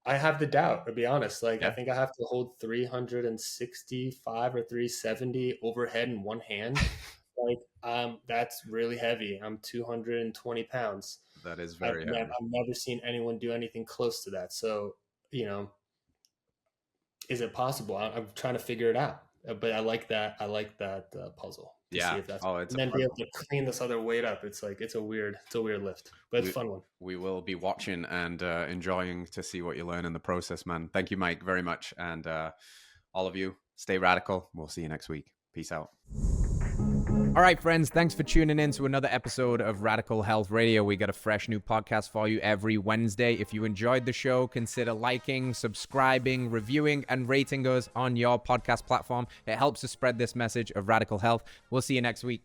I have the doubt, to be honest. Like I think I have to hold 365 or 370 overhead in one hand. Like that's really heavy. I'm 220 pounds. That is very heavy. I've never seen anyone do anything close to that. So, is it possible? I'm trying to figure it out. But I like that puzzle. Yeah. See if that's, and then be able to clean this other weight up. It's like it's a weird lift, but it's a fun one. We will be watching and enjoying to see what you learn in the process, man. Thank you, Mike, very much, and all of you, stay radical. We'll see you next week. Peace out. All right, friends, thanks for tuning in to another episode of Radical Health Radio. We got a fresh new podcast for you every Wednesday. If you enjoyed the show, consider liking, subscribing, reviewing, and rating us on your podcast platform. It helps to spread this message of radical health. We'll see you next week.